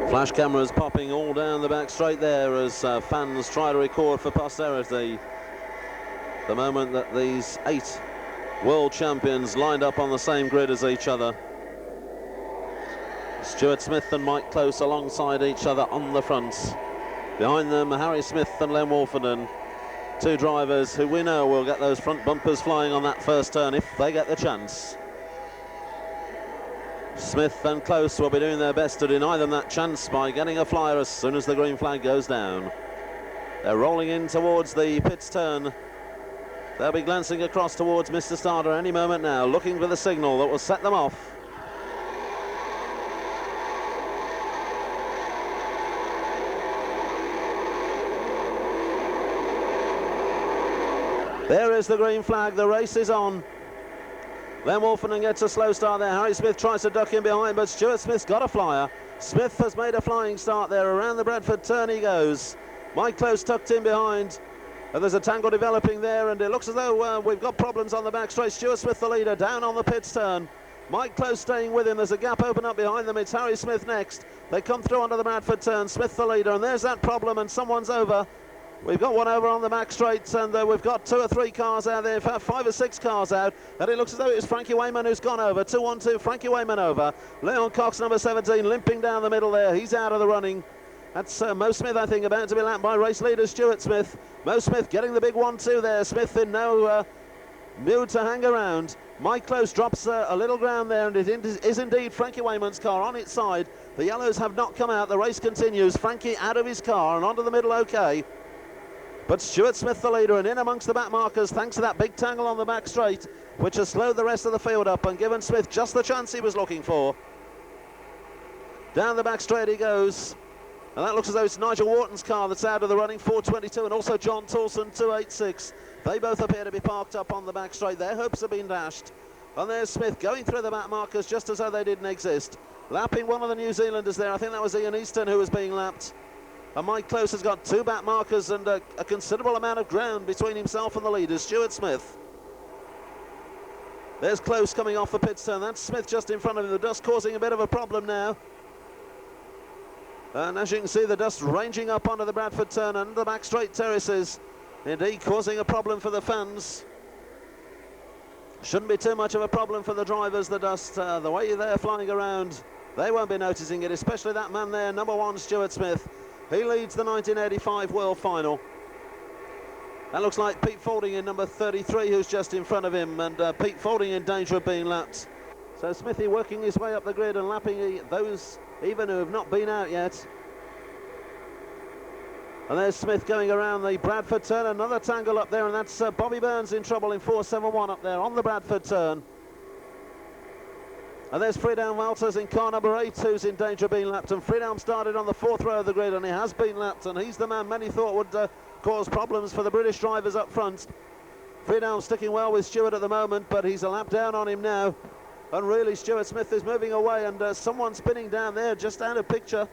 Flash cameras popping all down the back straight there as fans try to record for posterity the moment that these 8 world champions lined up on the same grid as each other. Stuart Smith and Mike Close alongside each other on the front. Behind them, Harry Smith and Len Wolfenden, 2 drivers who we know will get those front bumpers flying on that first turn if they get the chance. Smith and Close will be doing their best to deny them that chance by getting a flyer as soon as the green flag goes down. They're rolling in towards the pits turn. They'll be glancing across towards Mr. Starter any moment now, looking for the signal that will set them off. There is the green flag, the race is on. Len Wolfenden gets a slow start there. Harry Smith tries to duck in behind, but Stuart Smith's got a flyer. Smith has made a flying start there. Around the Bradford turn he goes. Mike Close tucked in behind. And there's a tangle developing there, and it looks as though we've got problems on the back straight. Stuart Smith, the leader, down on the pits turn. Mike Close staying with him. There's a gap open up behind them. It's Harry Smith next. They come through onto the Bradford turn. Smith, the leader, and there's that problem, and someone's over. We've got one over on the back straight, and we've got 2 or 3 cars out there, in fact 5 or 6 cars out, and it looks as though it's Frankie Wayman who's gone over. 2-1-2, Frankie Wayman over. Leon Cox, number 17, limping down the middle there. He's out of the running. That's Mo Smith, I think, about to be lapped by race leader Stuart Smith. Mo Smith getting the big 1-2 there. Smith in no mood to hang around. Mike Close drops a little ground there, and it is indeed Frankie Wayman's car on its side. The yellows have not come out. The race continues. Frankie out of his car and onto the middle okay. But Stuart Smith the leader and in amongst the back markers thanks to that big tangle on the back straight, which has slowed the rest of the field up and given Smith just the chance he was looking for. Down the back straight he goes. And that looks as though it's Nigel Wharton's car that's out of the running, 422, and also John Toulson, 286. They both appear to be parked up on the back straight. Their hopes have been dashed. And there's Smith going through the back markers just as though they didn't exist. Lapping one of the New Zealanders there. I think that was Ian Easton who was being lapped. And Mike Close has got two back markers and a considerable amount of ground between himself and the leader, Stuart Smith. There's Close coming off the pit turn. That's Smith just in front of him. The dust causing a bit of a problem now. And as you can see, the dust ranging up onto the Bradford turn and the back straight terraces. Indeed, causing a problem for the fans. Shouldn't be too much of a problem for the drivers, the dust. The way they're flying around, they won't be noticing it, especially that man there, number one, Stuart Smith. He leads the 1985 World Final. That looks like Pete Faulding in number 33, who's just in front of him, and Pete Faulding in danger of being lapped. So Smithy working his way up the grid and lapping those even who have not been out yet. And there's Smith going around the Bradford turn, another tangle up there, and that's Bobby Burns in trouble in 471 up there on the Bradford turn. And there's Friedhelm Walters in car number 8, who's in danger of being lapped, and Friedhelm started on the 4th row of the grid and he has been lapped, and he's the man many thought would cause problems for the British drivers up front. Friedhelm sticking well with Stuart at the moment, but he's a lap down on him now. And really, Stuart Smith is moving away, and someone spinning down there just out of picture.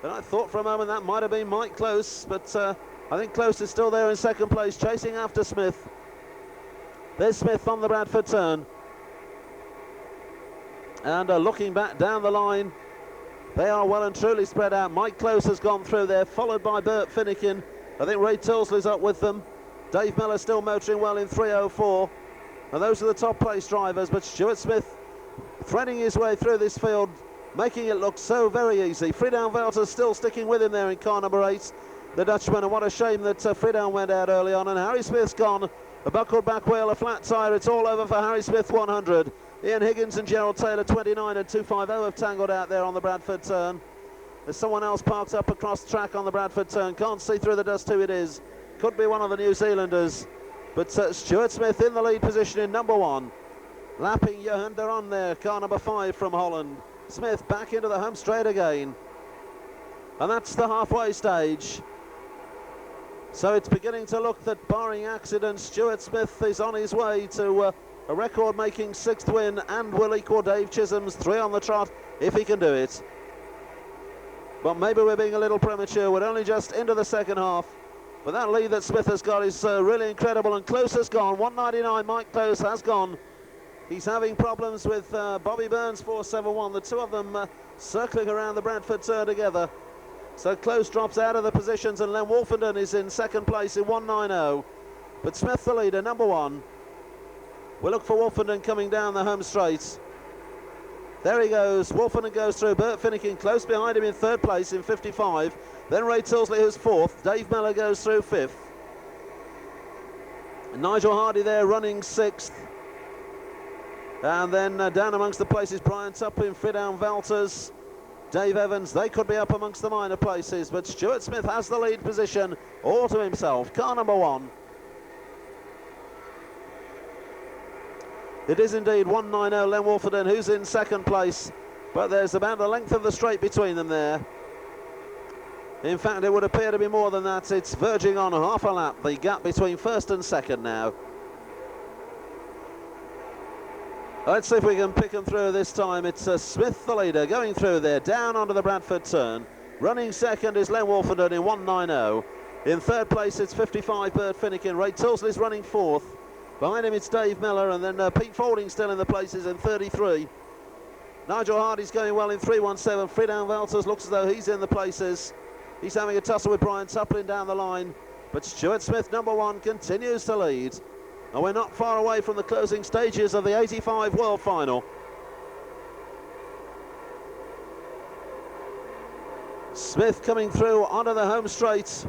And I thought for a moment that might have been Mike Close, but I think Close is still there in second place, chasing after Smith. There's Smith on the Bradford turn. And looking back down the line, they are well and truly spread out. Mike Close has gone through there, followed by Bert Finnegan. I think Ray Tilsley's up with them. Dave Miller still motoring well in 304. And those are the top place drivers, but Stuart Smith threading his way through this field, making it look so very easy. Friedhelm Walters still sticking with him there in car number 8, the Dutchman, and what a shame that Friedhelm went out early on, and Harry Smith's gone. A buckled back wheel, a flat tyre, it's all over for Harry Smith 100. Ian Higgins and Gerald Taylor 29 and 250 have tangled out there on the Bradford turn. There's someone else parked up across the track on the Bradford turn, can't see through the dust who it is. Could be one of the New Zealanders. But Stuart Smith in the lead position in number 1. Lapping Johan Deron there, car number 5 from Holland. Smith back into the home straight again. And that's the halfway stage. So it's beginning to look that, barring accidents, Stuart Smith is on his way to a record-making 6th win and will equal Dave Chisholm's 3 on the trot if he can do it. But maybe we're being a little premature. We're only just into the second half. But that lead that Smith has got is really incredible, and Close has gone. 199, Mike Close has gone. He's having problems with Bobby Burns, 471. The two of them circling around the Bradford turn together. So Close drops out of the positions, and Len Wolfenden is in second place in 190. But Smith the leader, number 1. We'll look for Wolfenden coming down the home straight. There he goes. Wolfenden goes through. Bert Finnegan close behind him in 3rd place in 55. Then Ray Tilsley, who's 4th. Dave Miller goes through 5th. And Nigel Hardy there running 6th. And then down amongst the places, Brian Tuplin, Friedhelm Walters, Dave Evans. They could be up amongst the minor places, but Stuart Smith has the lead position all to himself. Car number 1. It is indeed 190 Len Wolfenden, who's in second place, but there's about the length of the straight between them there. In fact, it would appear to be more than that. It's verging on half a lap, the gap between first and second now. Let's see if we can pick them through this time. It's Smith the leader going through there, down onto the Bradford turn. Running second is Len Wolfenden in 190. In 3rd place it's 55 Bert Finnegan. Ray Tilsley's running 4th. Behind him it's Dave Miller, and then Pete Faulding still in the places in 33. Nigel Hardy's going well in 317. Friedhelm Walters looks as though he's in the places. He's having a tussle with Brian Tuplin down the line. But Stuart Smith, number 1, continues to lead. And we're not far away from the closing stages of the 85 World Final. Smith coming through onto the home straight.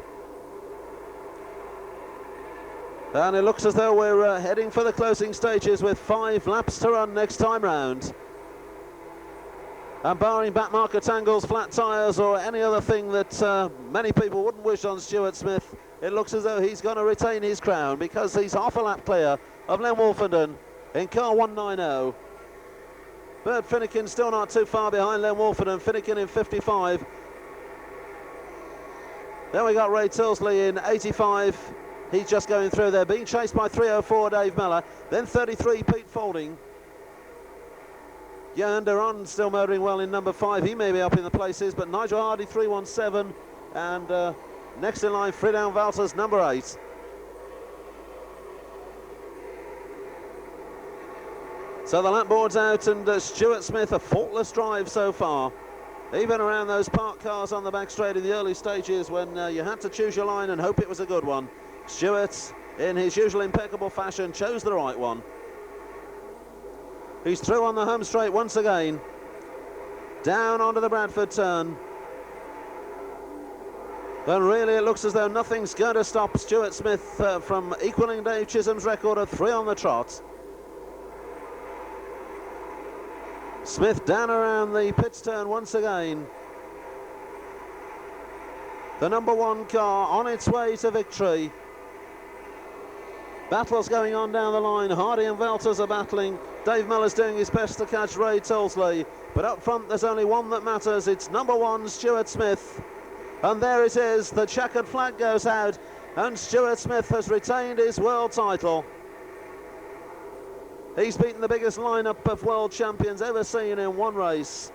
And it looks as though we're heading for the closing stages with 5 laps to run next time round. And barring back marker tangles, flat tyres or any other thing that many people wouldn't wish on Stuart Smith, it looks as though he's going to retain his crown because he's half a lap clear of Len Wolfenden in car 190. Bert Finnegan still not too far behind Len Wolfenden. Finnegan in 55. Then we got Ray Tilsley in 85. He's just going through there, being chased by 304 Dave Mellor, then 33 Pete Faulding. Jan Duran still motoring well in number 5. He may be up in the places, but Nigel Hardy 317, and next in line Friedhelm Walters number 8. So the lap board's out, and Stuart Smith, a faultless drive so far. Even around those parked cars on the back straight in the early stages when you had to choose your line and hope it was a good one. Stuart, in his usual impeccable fashion, chose the right one. He's through on the home straight once again. Down onto the Bradford turn. And really it looks as though nothing's going to stop Stuart Smith from equalling Dave Chisholm's record of 3 on the trot. Smith down around the pits turn once again. The number 1 car on its way to victory. Battles going on down the line. Hardy and Velters are battling. Dave Mellor's doing his best to catch Ray Tilsley. But up front there's only one that matters. It's number 1, Stuart Smith. And there it is. The checkered flag goes out. And Stuart Smith has retained his world title. He's beaten the biggest lineup of world champions ever seen in one race.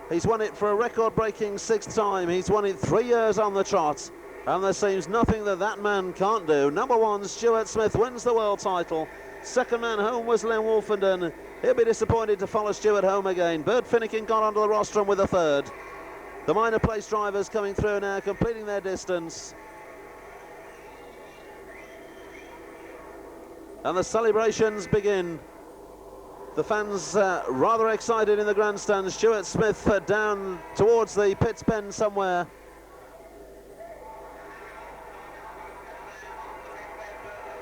He's won it for a record-breaking 6th time. He's won it 3 years on the trot. And there seems nothing that man can't do. Number 1, Stuart Smith wins the world title. Second man home was Len Wolfenden. He'll be disappointed to follow Stuart home again. Bert Finnegan got onto the rostrum with a 3rd. The minor place drivers coming through now, completing their distance. And the celebrations begin. The fans rather excited in the grandstand. Stuart Smith down towards the pits bend somewhere.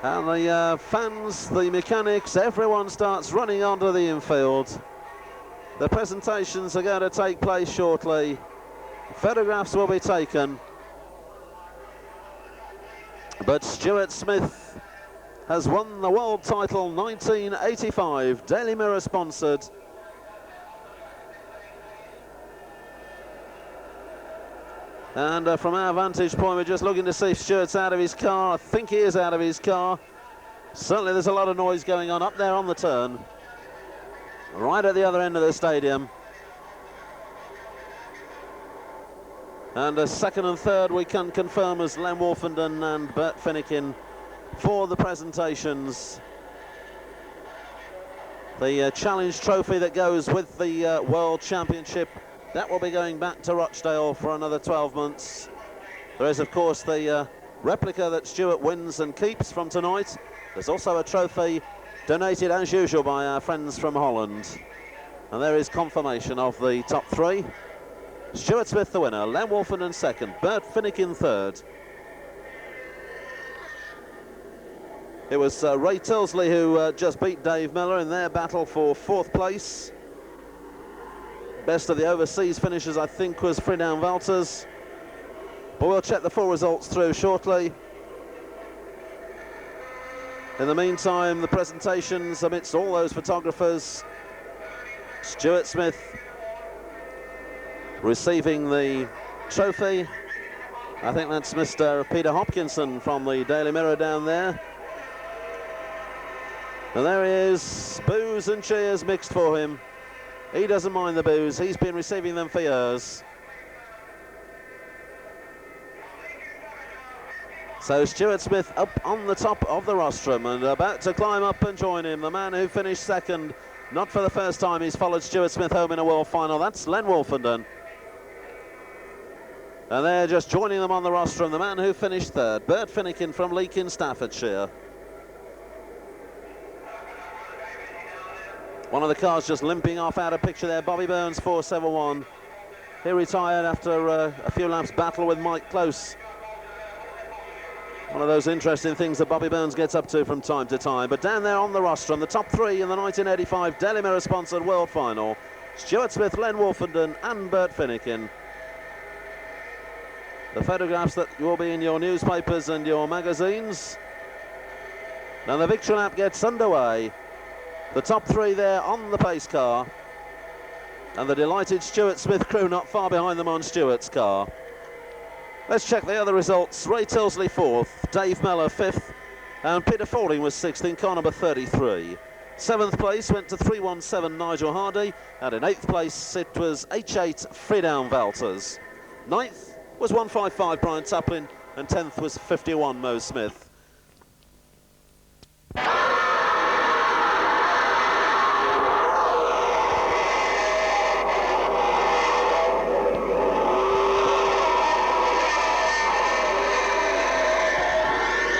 And the fans, the mechanics, everyone starts running onto the infield. The presentations are going to take place shortly. Photographs will be taken. But Stuart Smith has won the world title 1985, Daily Mirror sponsored. And from our vantage point, we're just looking to see if Stuart's out of his car. I think he is out of his car. Certainly there's a lot of noise going on up there on the turn, right at the other end of the stadium. And 2nd and 3rd we can confirm as Len Wolfenden and Bert Finnegan for the presentations. The Challenge Trophy that goes with the World Championship, that will be going back to Rochdale for another 12 months. There is, of course, the replica that Stuart wins and keeps from tonight. There's also a trophy donated, as usual, by our friends from Holland. And there is confirmation of the top 3. Stuart Smith the winner, Len Wolfenden 2nd, Bert Finnegan 3rd. It was Ray Tilsley who just beat Dave Mellor in their battle for 4th place. Best of the overseas finishers, I think, was Friedhelm Walters. But we'll check the full results through shortly. In the meantime, the presentations amidst all those photographers. Stuart Smith receiving the trophy. I think that's Mr. Peter Hopkinson from the Daily Mirror down there. And there he is, boos and cheers mixed for him. He doesn't mind the boos, he's been receiving them for years. So Stuart Smith up on the top of the rostrum and about to climb up and join him. The man who finished 2nd, not for the first time he's followed Stuart Smith home in a world final, that's Len Wolfenden. And they're just joining them on the rostrum, the man who finished 3rd, Bert Finnegan from Leek in Staffordshire. One of the cars just limping off out of picture there, Bobby Burns 471. He retired after a few laps battle with Mike Close. One of those interesting things that Bobby Burns gets up to from time to time. But down there on the rostrum, the top 3 in the 1985 Daily Mirror sponsored World Final. Stuart Smith, Len Wolfenden and Bert Finnegan. The photographs that will be in your newspapers and your magazines. Now the victory lap gets underway. The top three there on the pace car. And the delighted Stuart Smith crew not far behind them on Stuart's car. Let's check the other results. Ray Tilsley 4th, Dave Mellor 5th, and Peter Fording was 6th in car number 33. 7th place went to 317 Nigel Hardy, and in 8th place it was H8 Friedan Walters. 9th was 155 Brian Taplin, and 10th was 51 Mo Smith.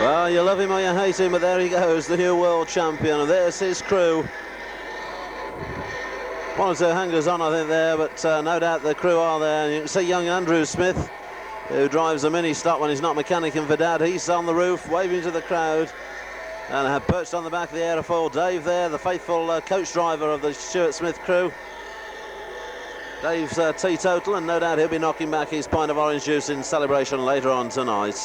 Well, you love him or you hate him, but there he goes, the new world champion, and there's his crew. One or two hangers on, I think, there, but no doubt the crew are there. And you can see young Andrew Smith, who drives a mini stock when he's not mechanicking for Dad. He's on the roof, waving to the crowd, and have perched on the back of the aerofoil. Dave there, the faithful coach driver of the Stuart Smith crew. Dave's teetotal, and no doubt he'll be knocking back his pint of orange juice in celebration later on tonight.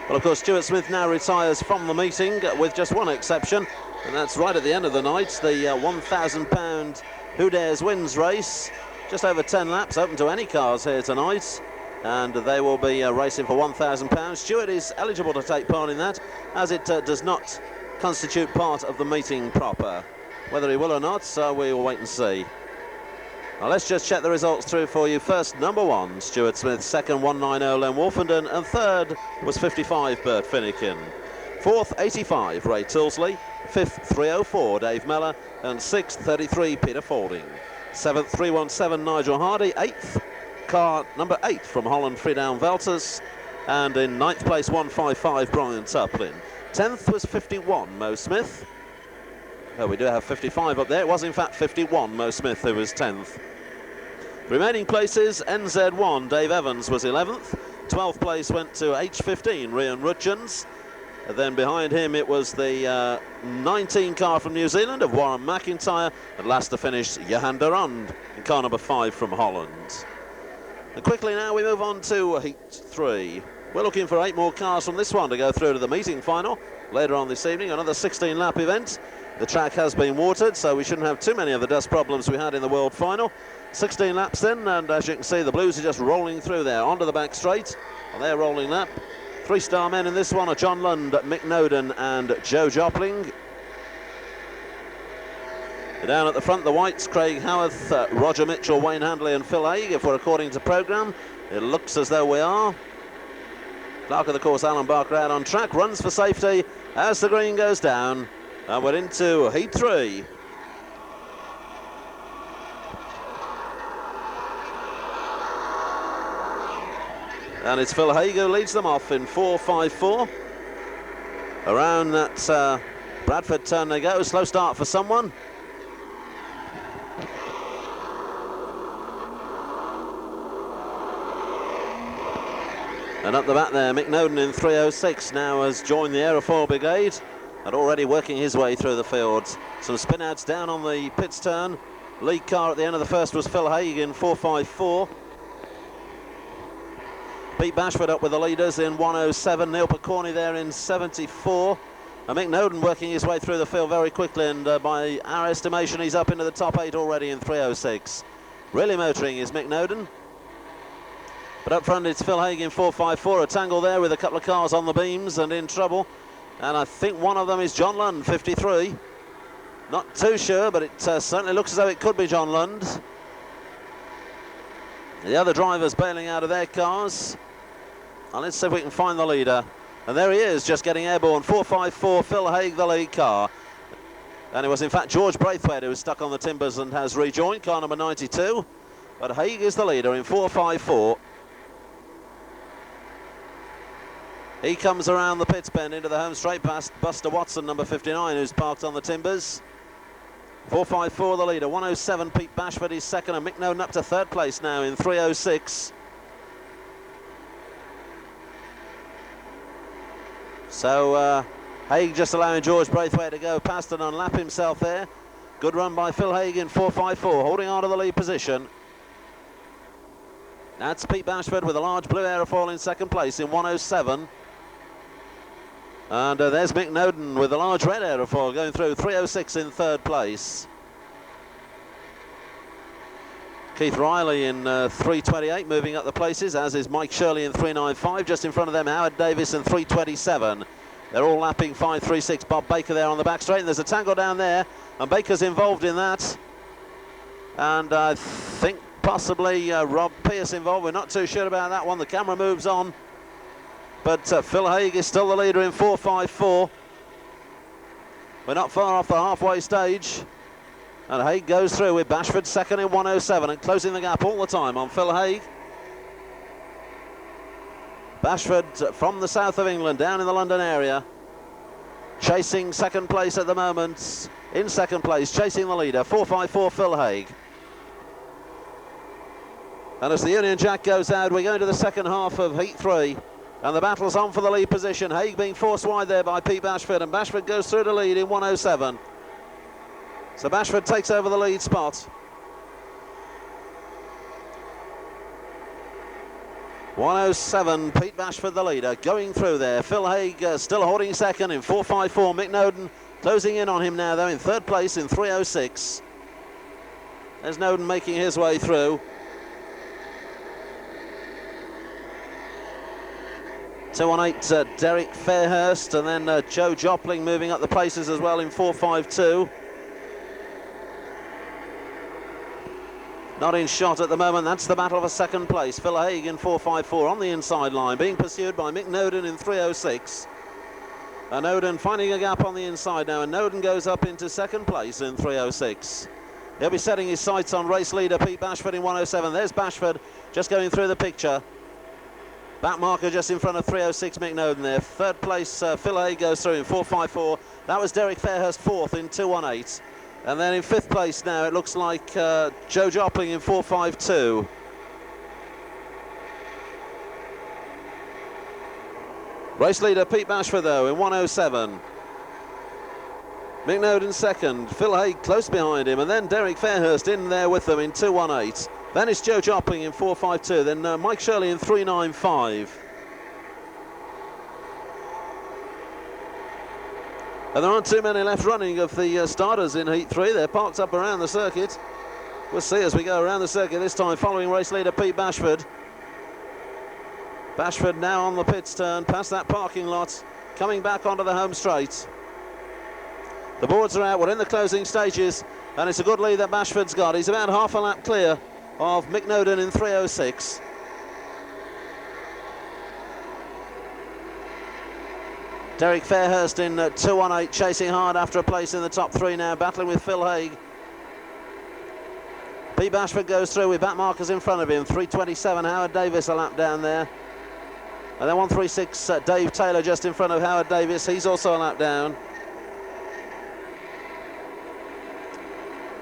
Well, of course, Stuart Smith now retires from the meeting with just one exception, and that's right at the end of the night, the £1,000 Who Dares Wins race. Just over 10 laps, open to any cars here tonight, and they will be racing for £1,000. Stuart is eligible to take part in that, as it does not constitute part of the meeting proper. Whether he will or not, we will wait and see. Now let's just check the results through for you. First, number 1, Stuart Smith. Second, 190, Len Wolfenden. And third was 55, Bert Finnegan. Fourth, 85, Ray Tilsley. Fifth, 304, Dave Mellor. And sixth, 33, Peter Fording. Seventh, 317, Nigel Hardy. Eighth, car number 8 from Holland, Friedan Walters. And in ninth place, 155, Brian Taplin. 10th was 51, Mo Smith. Oh, we do have 55 up there. It was in fact 51, Mo Smith, who was 10th. Remaining places, NZ1, Dave Evans was 11th. 12th place went to H15, Rian Rutjens. Then behind him it was the 19 car from New Zealand of Warren McIntyre. And last to finish, Johan de Rond in car number 5 from Holland. And quickly now we move on to Heat 3. We're looking for 8 more cars from this one to go through to the meeting final later on this evening. Another 16-lap event. The track has been watered, so we shouldn't have too many of the dust problems we had in the World Final. 16 laps then, and as you can see, the Blues are just rolling through there, onto the back straight on their rolling lap. 3-star men in this one are John Lund, Mick Noden and Joe Jopling. Down at the front, the Whites, Craig Howarth, Roger Mitchell, Wayne Handley and Phil Haig, if we're according to programme. It looks as though we are. Clerk of the course, Alan Barker, out on track, runs for safety as the green goes down. And we're into Heat 3. And it's Phil Haig who leads them off in 4.54. Around that Bradford turn they go. Slow start for someone. And up the back there, Mick Noden in 3.06 now has joined the aerofoil brigade. And already working his way through the fields. Some spin outs down on the pits turn. Lead car at the end of the first was Phil Haig in 4.54. Pete Bashford up with the leaders in 1.07. Neil Picorni there in 74. And Mick Noden working his way through the field very quickly, and by our estimation he's up into the top 8 already in 3.06. Really motoring is Mick Noden. But up front it's Phil Haig in 4.54. A tangle there with a couple of cars on the beams and in trouble. And I think one of them is John Lund, 53. Not too sure, but it certainly looks as though it could be John Lund. The other drivers bailing out of their cars. And let's see if we can find the leader. And there he is, just getting airborne. 4.54, Phil Haig, the lead car. And it was in fact George Braithwaite who was stuck on the timbers and has rejoined, car number 92. But Haig is the leader in 4.54. He comes around the pits bend into the home straight past Buster Watson, number 59, who's parked on the timbers. 4.54 the leader, 1.07 Pete Bashford is second, and Mick Noden up to third place now in 3.06. So Haig just allowing George Braithwaite to go past and unlap himself there. Good run by Phil Haig in 4.54, holding on to the lead position. That's Pete Bashford with a large blue aerofoil in second place in 1:07. And there's Mick Noden with a large red aerofoil going through 3:06 in third place. Keith Riley in 3:28 moving up the places, as is Mike Shirley in 3:95. Just in front of them, Howard Davis in 3:27. They're all lapping 5:36. Bob Baker there on the back straight, and there's a tangle down there, and Baker's involved in that. And I think possibly Rob Pearce involved. We're not too sure about that one. The camera moves on. But Phil Haig is still the leader in 4.54. We're not far off the halfway stage. And Haig goes through with Bashford second in 1:07 and closing the gap all the time on Phil Haig. Bashford from the south of England, down in the London area, chasing second place at the moment. In second place, chasing the leader, 4.54 Phil Haig. And as the Union Jack goes out, we're going to the second half of Heat 3. And the battle's on for the lead position. Haig being forced wide there by Pete Bashford, and Bashford goes through the lead in 1:07. So Bashford takes over the lead spot. 1:07, Pete Bashford the leader, going through there. Phil Haig still holding second in 4.54. Mick Noden closing in on him now, though, in third place in 3:06. There's Noden making his way through. 2:18, Derek Fairhurst, and then Joe Jopling moving up the places as well in 4.52. Not in shot at the moment. That's the battle for second place. Phil Haig in 4.54 on the inside line, being pursued by Mick Noden in 3:06. And Noden finding a gap on the inside now, and Noden goes up into second place in 3:06. He'll be setting his sights on race leader Pete Bashford in 1:07. There's Bashford just going through the picture. Back marker just in front of 3:06 Mick Noden there. Third place, Phil Haig goes through in 4.54. That was Derek Fairhurst fourth in 2:18. And then in fifth place now, it looks like Joe Jopling in 4.52. Race leader Pete Bashford, though, in 1:07. Mick Noden second, Phil Haig close behind him, and then Derek Fairhurst in there with them in 2:18. Then it's Joe Jopling in 4.52, then Mike Shirley in 3.95. And there aren't too many left running of the starters in Heat 3. They're parked up around the circuit. We'll see as we go around the circuit this time, following race leader Pete Bashford. Bashford now on the pits turn, past that parking lot, coming back onto the home straight. The boards are out, we're in the closing stages, and it's a good lead that Bashford's got. He's about half a lap clear of Mick Noden in 3:06. Derek Fairhurst in 2:18, chasing hard after a place in the top three now, battling with Phil Haig. Pete Bashford goes through with back markers in front of him. 3:27, Howard Davis a lap down there. And then 1:36, Dave Taylor just in front of Howard Davis. He's also a lap down.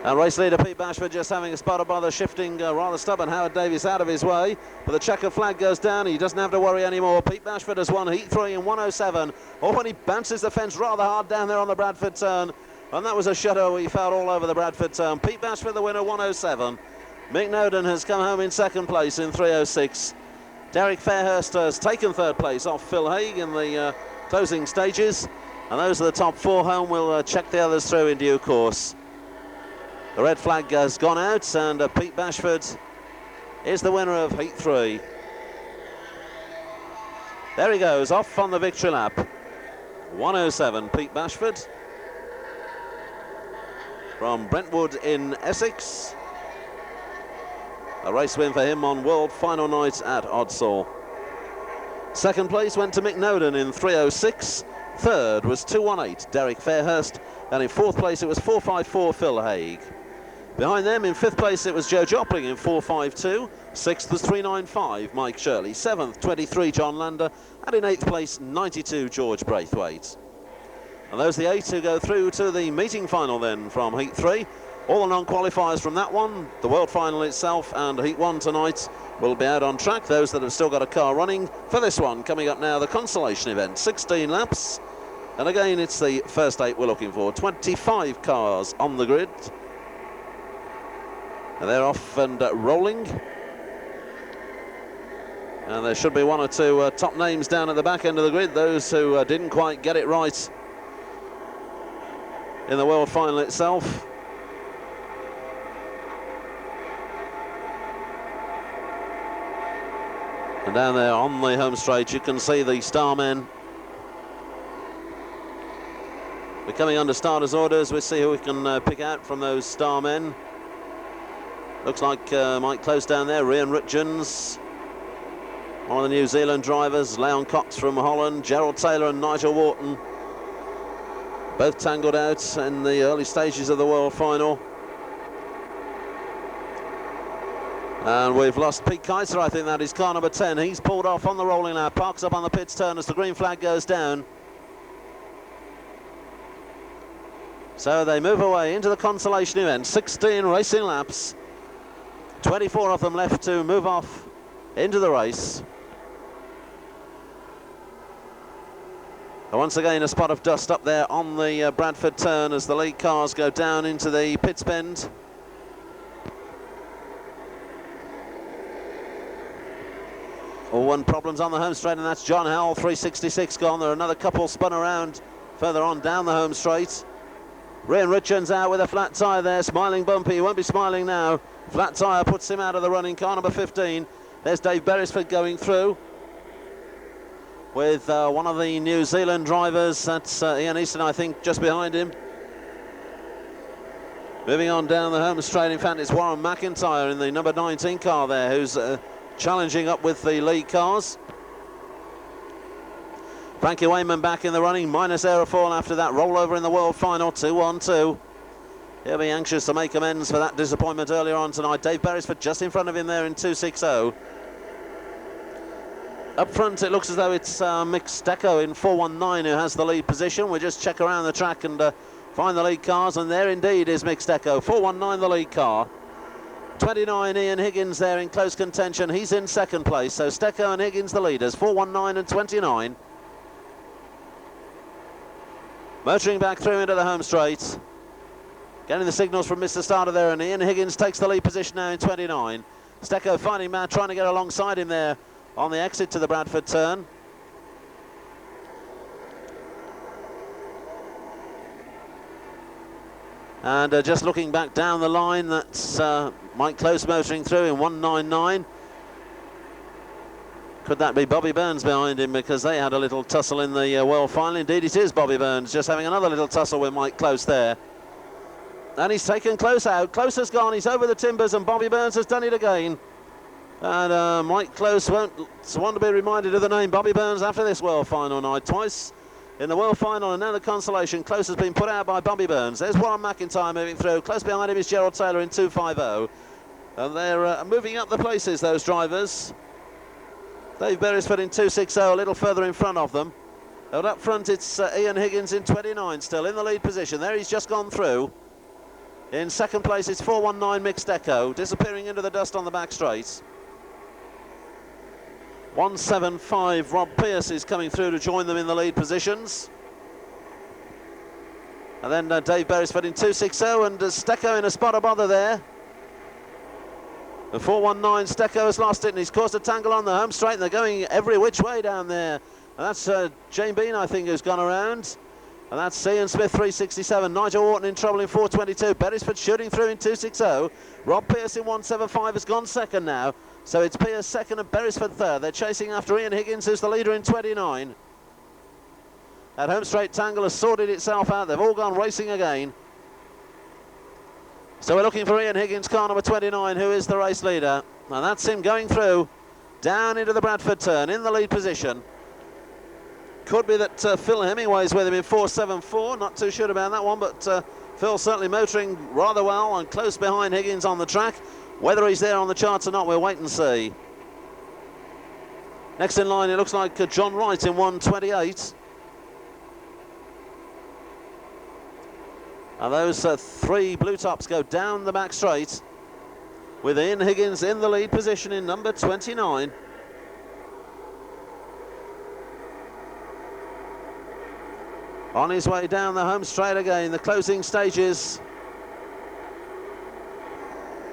And race leader Pete Bashford just having a spotted by the shifting, rather stubborn Howard Davis out of his way. But the checkered flag goes down. He doesn't have to worry anymore. Pete Bashford has won Heat 3 in 1:07. Oh, when he bounces the fence rather hard down there on the Bradford turn. And that was a shutter. He fell all over the Bradford turn. Pete Bashford the winner, 1:07. Mick Noden has come home in second place in 3:06. Derek Fairhurst has taken third place off Phil Haig in the closing stages. And those are the top four home. We'll check the others through in due course. The red flag has gone out, and Pete Bashford is the winner of Heat 3. There he goes, off on the victory lap. 1:07, Pete Bashford from Brentwood in Essex. A race win for him on World Final Night at Odsall. Second place went to Mick Noden in 3:06. Third was 2:18, Derek Fairhurst. And in fourth place, it was 4.54, Phil Haig. Behind them, in fifth place, it was Joe Jopling in 4.52. Sixth was 3.95, Mike Shirley. Seventh, 23, John Lander. And in eighth place, 92, George Braithwaite. And those are the 8 who go through to the meeting final then from Heat 3. All the non-qualifiers from that one, the World Final itself, and Heat 1 tonight will be out on track. Those that have still got a car running for this one. Coming up now, the Consolation event, 16 laps. And again, it's the first 8 we're looking for. 25 cars on the grid. They're off and rolling. And there should be one or two top names down at the back end of the grid, those who didn't quite get it right in the World Final itself. And down there on the home straight, you can see the Starmen. We're coming under starters' orders. We'll see who we can pick out from those Starmen. Looks like Mike Close down there, Rian Richards, one of the New Zealand drivers, Leon Cox from Holland, Gerald Taylor and Nigel Wharton, both tangled out in the early stages of the World Final. And we've lost Pete Kaiser, I think that is car number 10. He's pulled off on the rolling lap, parks up on the pits turn as the green flag goes down. So they move away into the Consolation event, 16 racing laps. 24 of them left to move off into the race. And once again, a spot of dust up there on the Bradford turn as the lead cars go down into the pits bend. All one problems on the home straight, and that's John Howell, 366 gone. There are another couple spun around further on down the home straight. Rian Richards out with a flat tyre there, smiling Bumpy. He won't be smiling now. Flat tyre puts him out of the running. Car number 15. There's Dave Beresford going through with one of the New Zealand drivers. That's Ian Easton, I think, just behind him. Moving on down the home straight. In fact, it's Warren McIntyre in the number 19 car there, who's challenging up with the lead cars. Frankie Wayman back in the running, minus aerofoil after that rollover in the World Final, 2-1-2. He'll be anxious to make amends for that disappointment earlier on tonight. Dave Beresford just in front of him there in 2-6-0. Up front, it looks as though it's Mick Stecco in 419 who has the lead position. We'll just check around the track and find the lead cars, and there indeed is Mick Stecco, 419 the lead car. 29 Ian Higgins there in close contention. He's in second place, so Stecco and Higgins the leaders, 419 and 29. Motoring back through into the home straight. Getting the signals from Mr. Starter there, and Ian Higgins takes the lead position now in 29. Stecco finding Matt, trying to get alongside him there on the exit to the Bradford turn. And just looking back down the line, that's Mike Close motoring through in 199. Could that be Bobby Burns behind him, because they had a little tussle in the World Final? Indeed it is Bobby Burns, just having another little tussle with Mike Close there. And he's taken Close out. Close has gone, he's over the timbers, and Bobby Burns has done it again. And Mike Close won't want to be reminded of the name Bobby Burns after this World Final night. Twice in the World Final and now the Consolation. Close has been put out by Bobby Burns. There's Warren McIntyre moving through. Close behind him is Gerald Taylor in 250. And they're moving up the places, those drivers. Dave Beresford in 260, a little further in front of them. And up front, it's Ian Higgins in 29, still in the lead position. There he's just gone through. In second place, it's 419 Mick Stecco, disappearing into the dust on the back straight. 175 Rob Pearce is coming through to join them in the lead positions. And then Dave Beresford in 260, and Stecco in a spot of bother there. The 419 Stecco has lost it, and he's caused a tangle on the home straight, and they're going every which way down there. And that's Jane Bean, I think, who's gone around. And that's Ian Smith, 367. Nigel Wharton in trouble in 422. Beresford shooting through in 260. Rob Pearce in 175 has gone second now. So it's Pearce second and Beresford third. They're chasing after Ian Higgins, who's the leader in 29. That home straight tangle has sorted itself out. They've all gone racing again. So we're looking for Ian Higgins, car number 29, who is the race leader. And that's him going through, down into the Bradford turn, in the lead position. Could be that Phil Hemingway's with him in 474, not too sure about that one, but Phil certainly motoring rather well and close behind Higgins on the track. Whether he's there on the charts or not, we'll wait and see. Next in line, it looks like John Wright in 128. And those three blue tops go down the back straight, with Ian Higgins in the lead position in number 29. On his way down the home straight again, the closing stages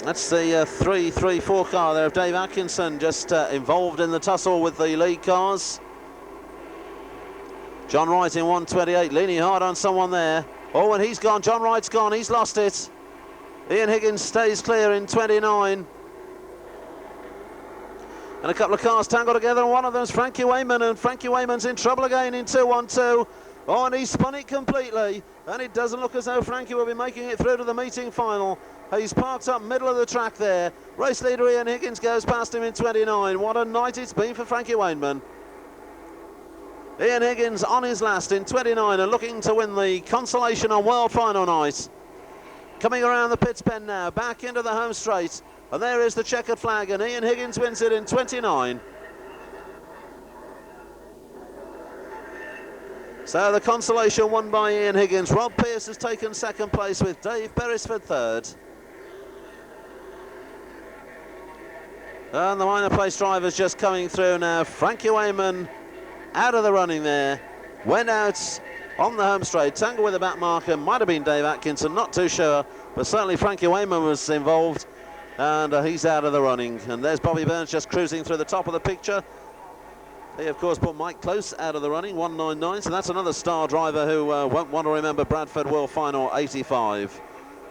That's the 3-3-4 car there of Dave Atkinson, just involved in the tussle with the lead cars. John Wright in 128, leaning hard on someone there. Oh, and he's gone. John Wright's gone. He's lost it. Ian Higgins stays clear in 29. And a couple of cars tangled together, and one of them's Frankie Wayman, and Frankie Wayman's in trouble again in 2-1-2. Oh, and he's spun it completely, and it doesn't look as though Frankie will be making it through to the meeting final. He's parked up middle of the track there. Race leader Ian Higgins goes past him in 29. What a night it's been for Frankie Wayman. Ian Higgins on his last in 29 and looking to win the Consolation on World Final night. Coming around the pits pen now, back into the home straight. And there is the checkered flag, and Ian Higgins wins it in 29. So the Consolation won by Ian Higgins. Rob Pearce has taken second place with Dave Beresford third. And the minor place drivers just coming through now. Frankie Wayman out of the running there. Went out on the home straight. Tangled with the back marker. Might have been Dave Atkinson, not too sure. But certainly Frankie Wayman was involved. And he's out of the running. And there's Bobby Burns just cruising through the top of the picture. He, of course, put Mike Close out of the running, 199. So that's another star driver who won't want to remember Bradford World Final 85.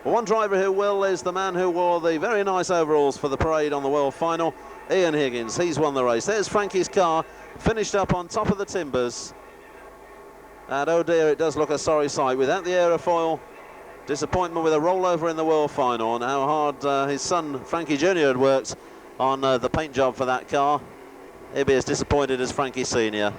Well, one driver who will is the man who wore the very nice overalls for the parade on the World Final, Ian Higgins. He's won the race. There's Frankie's car, finished up on top of the timbers. And oh dear, it does look a sorry sight. Without the aerofoil, disappointment with a rollover in the World Final, and how hard his son Frankie Jr. had worked on the paint job for that car. He'll be as disappointed as Frankie Sr.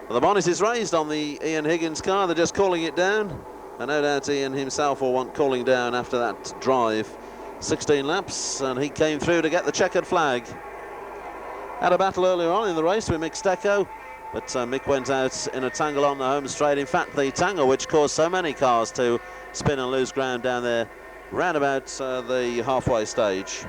Well, the bonnet is raised on the Ian Higgins car. They're just calling it down. And no doubt Ian himself will want calling down after that drive. 16 laps, and he came through to get the checkered flag. Had a battle earlier on in the race with Mick Stecco, but Mick went out in a tangle on the home straight. In fact, the tangle which caused so many cars to spin and lose ground down there round about the halfway stage.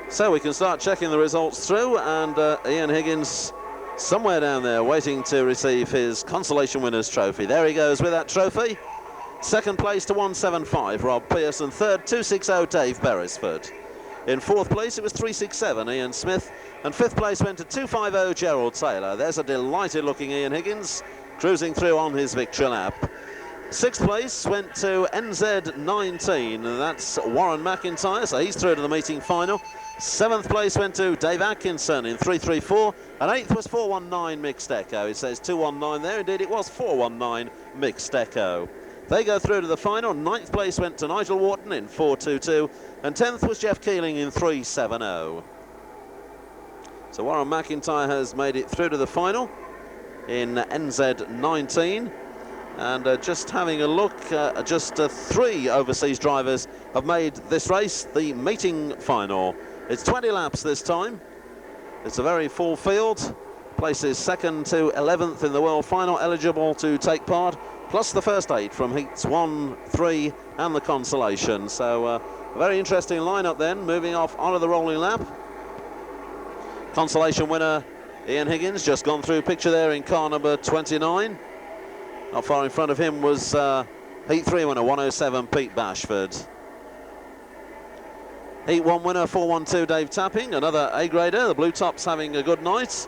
So we can start checking the results through, and Ian Higgins somewhere down there waiting to receive his Consolation Winners Trophy. There he goes with that trophy. Second place to 175, Rob Pearson. Third, 260, Dave Beresford. In fourth place, it was 367, Ian Smith. And fifth place went to 250, Gerald Taylor. There's a delighted-looking Ian Higgins cruising through on his victory lap. Sixth place went to NZ19, and that's Warren McIntyre, so he's through to the meeting final. Seventh place went to Dave Atkinson in 334, and eighth was 419 Mick Stecco. It says 219 there, indeed it was 419 Mick Stecco. They go through to the final. Ninth place went to Nigel Wharton in 422, and 10th was Jeff Keeling in 370. So Warren McIntyre has made it through to the final in NZ19. And just having a look, just three overseas drivers have made this race the meeting final. It's 20 laps this time. It's a very full field. Places second to 11th in the World Final eligible to take part, plus the first 8 from heats 1, 3 and the Consolation. So a very interesting lineup then, moving off onto the rolling lap. Consolation winner Ian Higgins just gone through picture there in car number 29. Not far in front of him was Heat 3 winner 107 Pete Bashford. Heat 1 winner 412 Dave Tapping, another A-grader. The Blue Top's having a good night.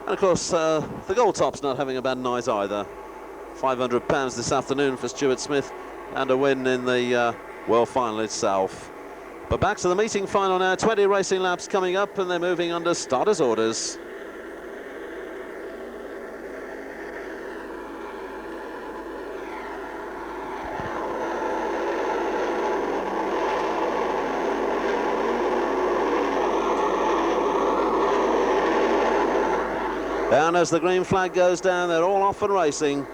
And of course the Gold Top's not having a bad night either. £500 this afternoon for Stuart Smith and a win in the World Final itself. But back to the meeting final now. 20 racing laps coming up, and they're moving under starters' orders. Down as the green flag goes down, they're all off and racing.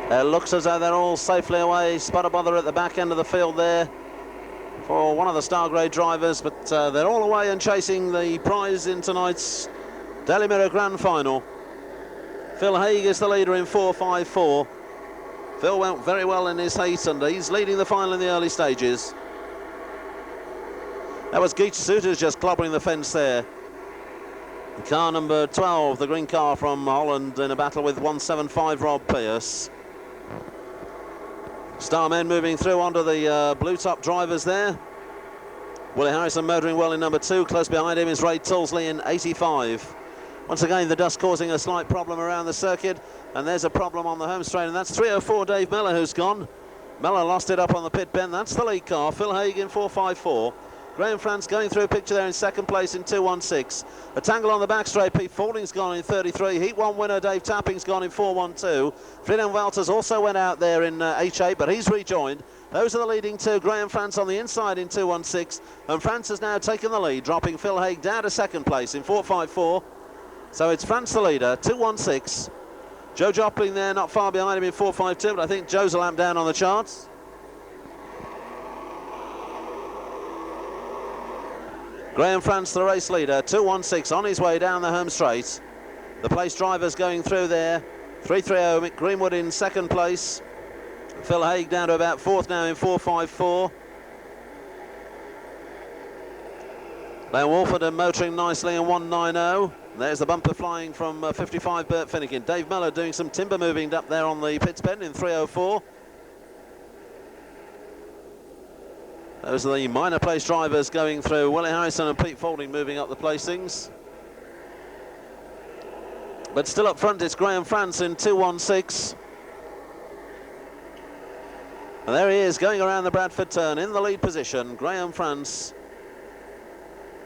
It looks as though they're all safely away. Spot a bother at the back end of the field there for one of the star grade drivers, but they're all away and chasing the prize in tonight's Daily Mirror Grand Final. Phil Haig is the leader in 4.54. Phil went very well in his heat, and he's leading the final in the early stages. That was Geach Souters just clobbering the fence there. Car number 12, the green car from Holland, in a battle with 175 Rob Pierce. Starmen moving through onto the blue top drivers there. Willie Harrison motoring well in number 2. Close behind him is Ray Toulsley in 85. Once again, the dust causing a slight problem around the circuit, and there's a problem on the home straight, and that's 304 Dave Miller who's gone. Miller lost it up on the pit bend. That's the lead car. Phil Haig in 454. Graham France going through a picture there in second place in 216. A tangle on the back straight. Pete Faulding's gone in 33. Heat 1 winner Dave Tapping's gone in 412. Friedan Walters also went out there in H8, but he's rejoined. Those are the leading two. Graham France on the inside in 216. And France has now taken the lead, dropping Phil Haig down to second place in 454. So it's France the leader, 216. Joe Jopling there not far behind him in 452, but I think Joe's a lamp down on the charts. Graham France, the race leader, 216 on his way down the home straight. The place drivers going through there. 330, Mick Greenwood in second place. Phil Haig down to about fourth now in 454. Leon Wolford motoring nicely in 190. There's the bumper flying from 55 Bert Finnegan. Dave Miller doing some timber moving up there on the pits bend in 304. Those are the minor place drivers going through. Willie Harrison and Pete Faulding moving up the placings. But still up front, it's Graham France in 216. And there he is, going around the Bradford turn in the lead position. Graham France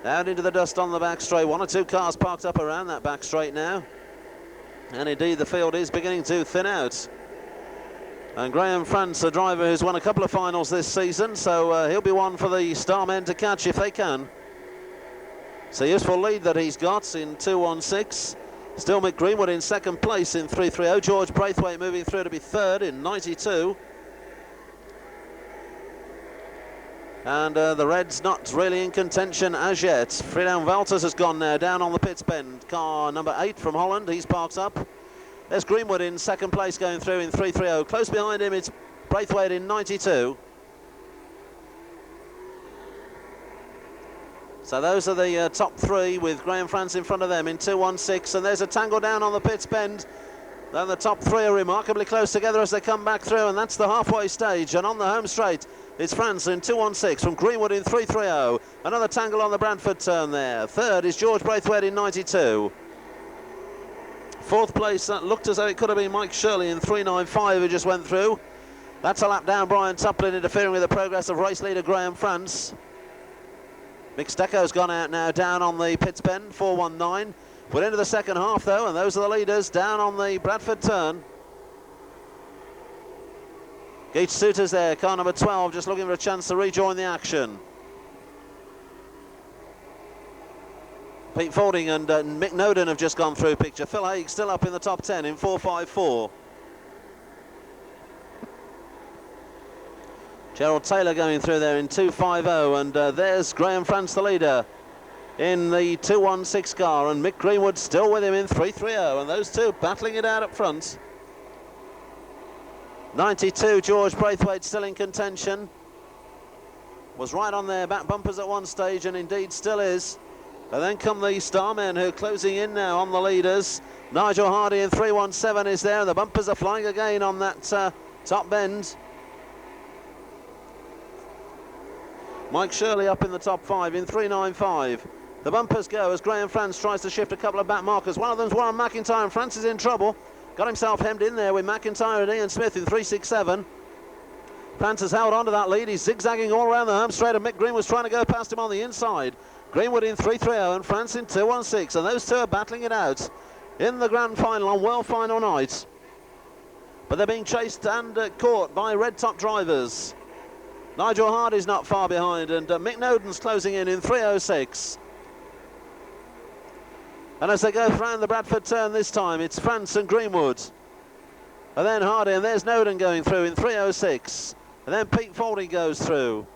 out into the dust on the back straight. One or two cars parked up around that back straight now. And indeed, the field is beginning to thin out. And Graham France, a driver who's won a couple of finals this season, so he'll be one for the Starmen to catch if they can. It's a useful lead that he's got in 216. Still Mick Greenwood in second place in 330. George Braithwaite moving through to be third in 92. And the Reds not really in contention as yet. Friedan Walters has gone now down on the pits bend. Car number 8 from Holland, he's parked up. There's Greenwood in second place going through in 330. Close behind him it's Braithwaite in 92. So those are the top three with Graham France in front of them in 216. And there's a tangle down on the pits bend. Then the top three are remarkably close together as they come back through, and that's the halfway stage. And on the home straight, it's France in 216 from Greenwood in 330. Another tangle on the Bradford turn there. Third is George Braithwaite in 92. Fourth place, that looked as though it could have been Mike Shirley in 395 who just went through. That's a lap down, Brian Tuplin interfering with the progress of race leader Graham France. Mick Stecco's gone out now down on the pits bend, 419. We're into the second half though, and those are the leaders down on the Bradford turn. Gage Suitors there, car number 12, just looking for a chance to rejoin the action. Pete Faulding and Mick Noden have just gone through picture. Phil Haig still up in the top 10 in 454. Gerald Taylor going through there in 250, and there's Graham France, the leader, in the 216 car, and Mick Greenwood still with him in 330, and those two battling it out up front. 92, George Braithwaite still in contention. Was right on their back bumpers at one stage, and indeed still is. And then come the Starmen, who are closing in now on the leaders. Nigel Hardy in 317 is there, and the bumpers are flying again on that top bend. Mike Shirley up in the top 5 in 395. The bumpers go as Graham France tries to shift a couple of back markers. One of them's Warren McIntyre, and France is in trouble. Got himself hemmed in there with McIntyre and Ian Smith in 367. France has held on to that lead. He's zigzagging all around the home straight, and Mick Green was trying to go past him on the inside. Greenwood in 330 and France in 216, and those two are battling it out in the grand final on World Final night. But they're being chased and caught by red top drivers. Nigel Hardy's not far behind, and Mick Noden's closing in 306. And as they go around the Bradford turn this time, it's France and Greenwood. And then Hardy, and there's Noden going through in 306. And then Pete Faulding goes through.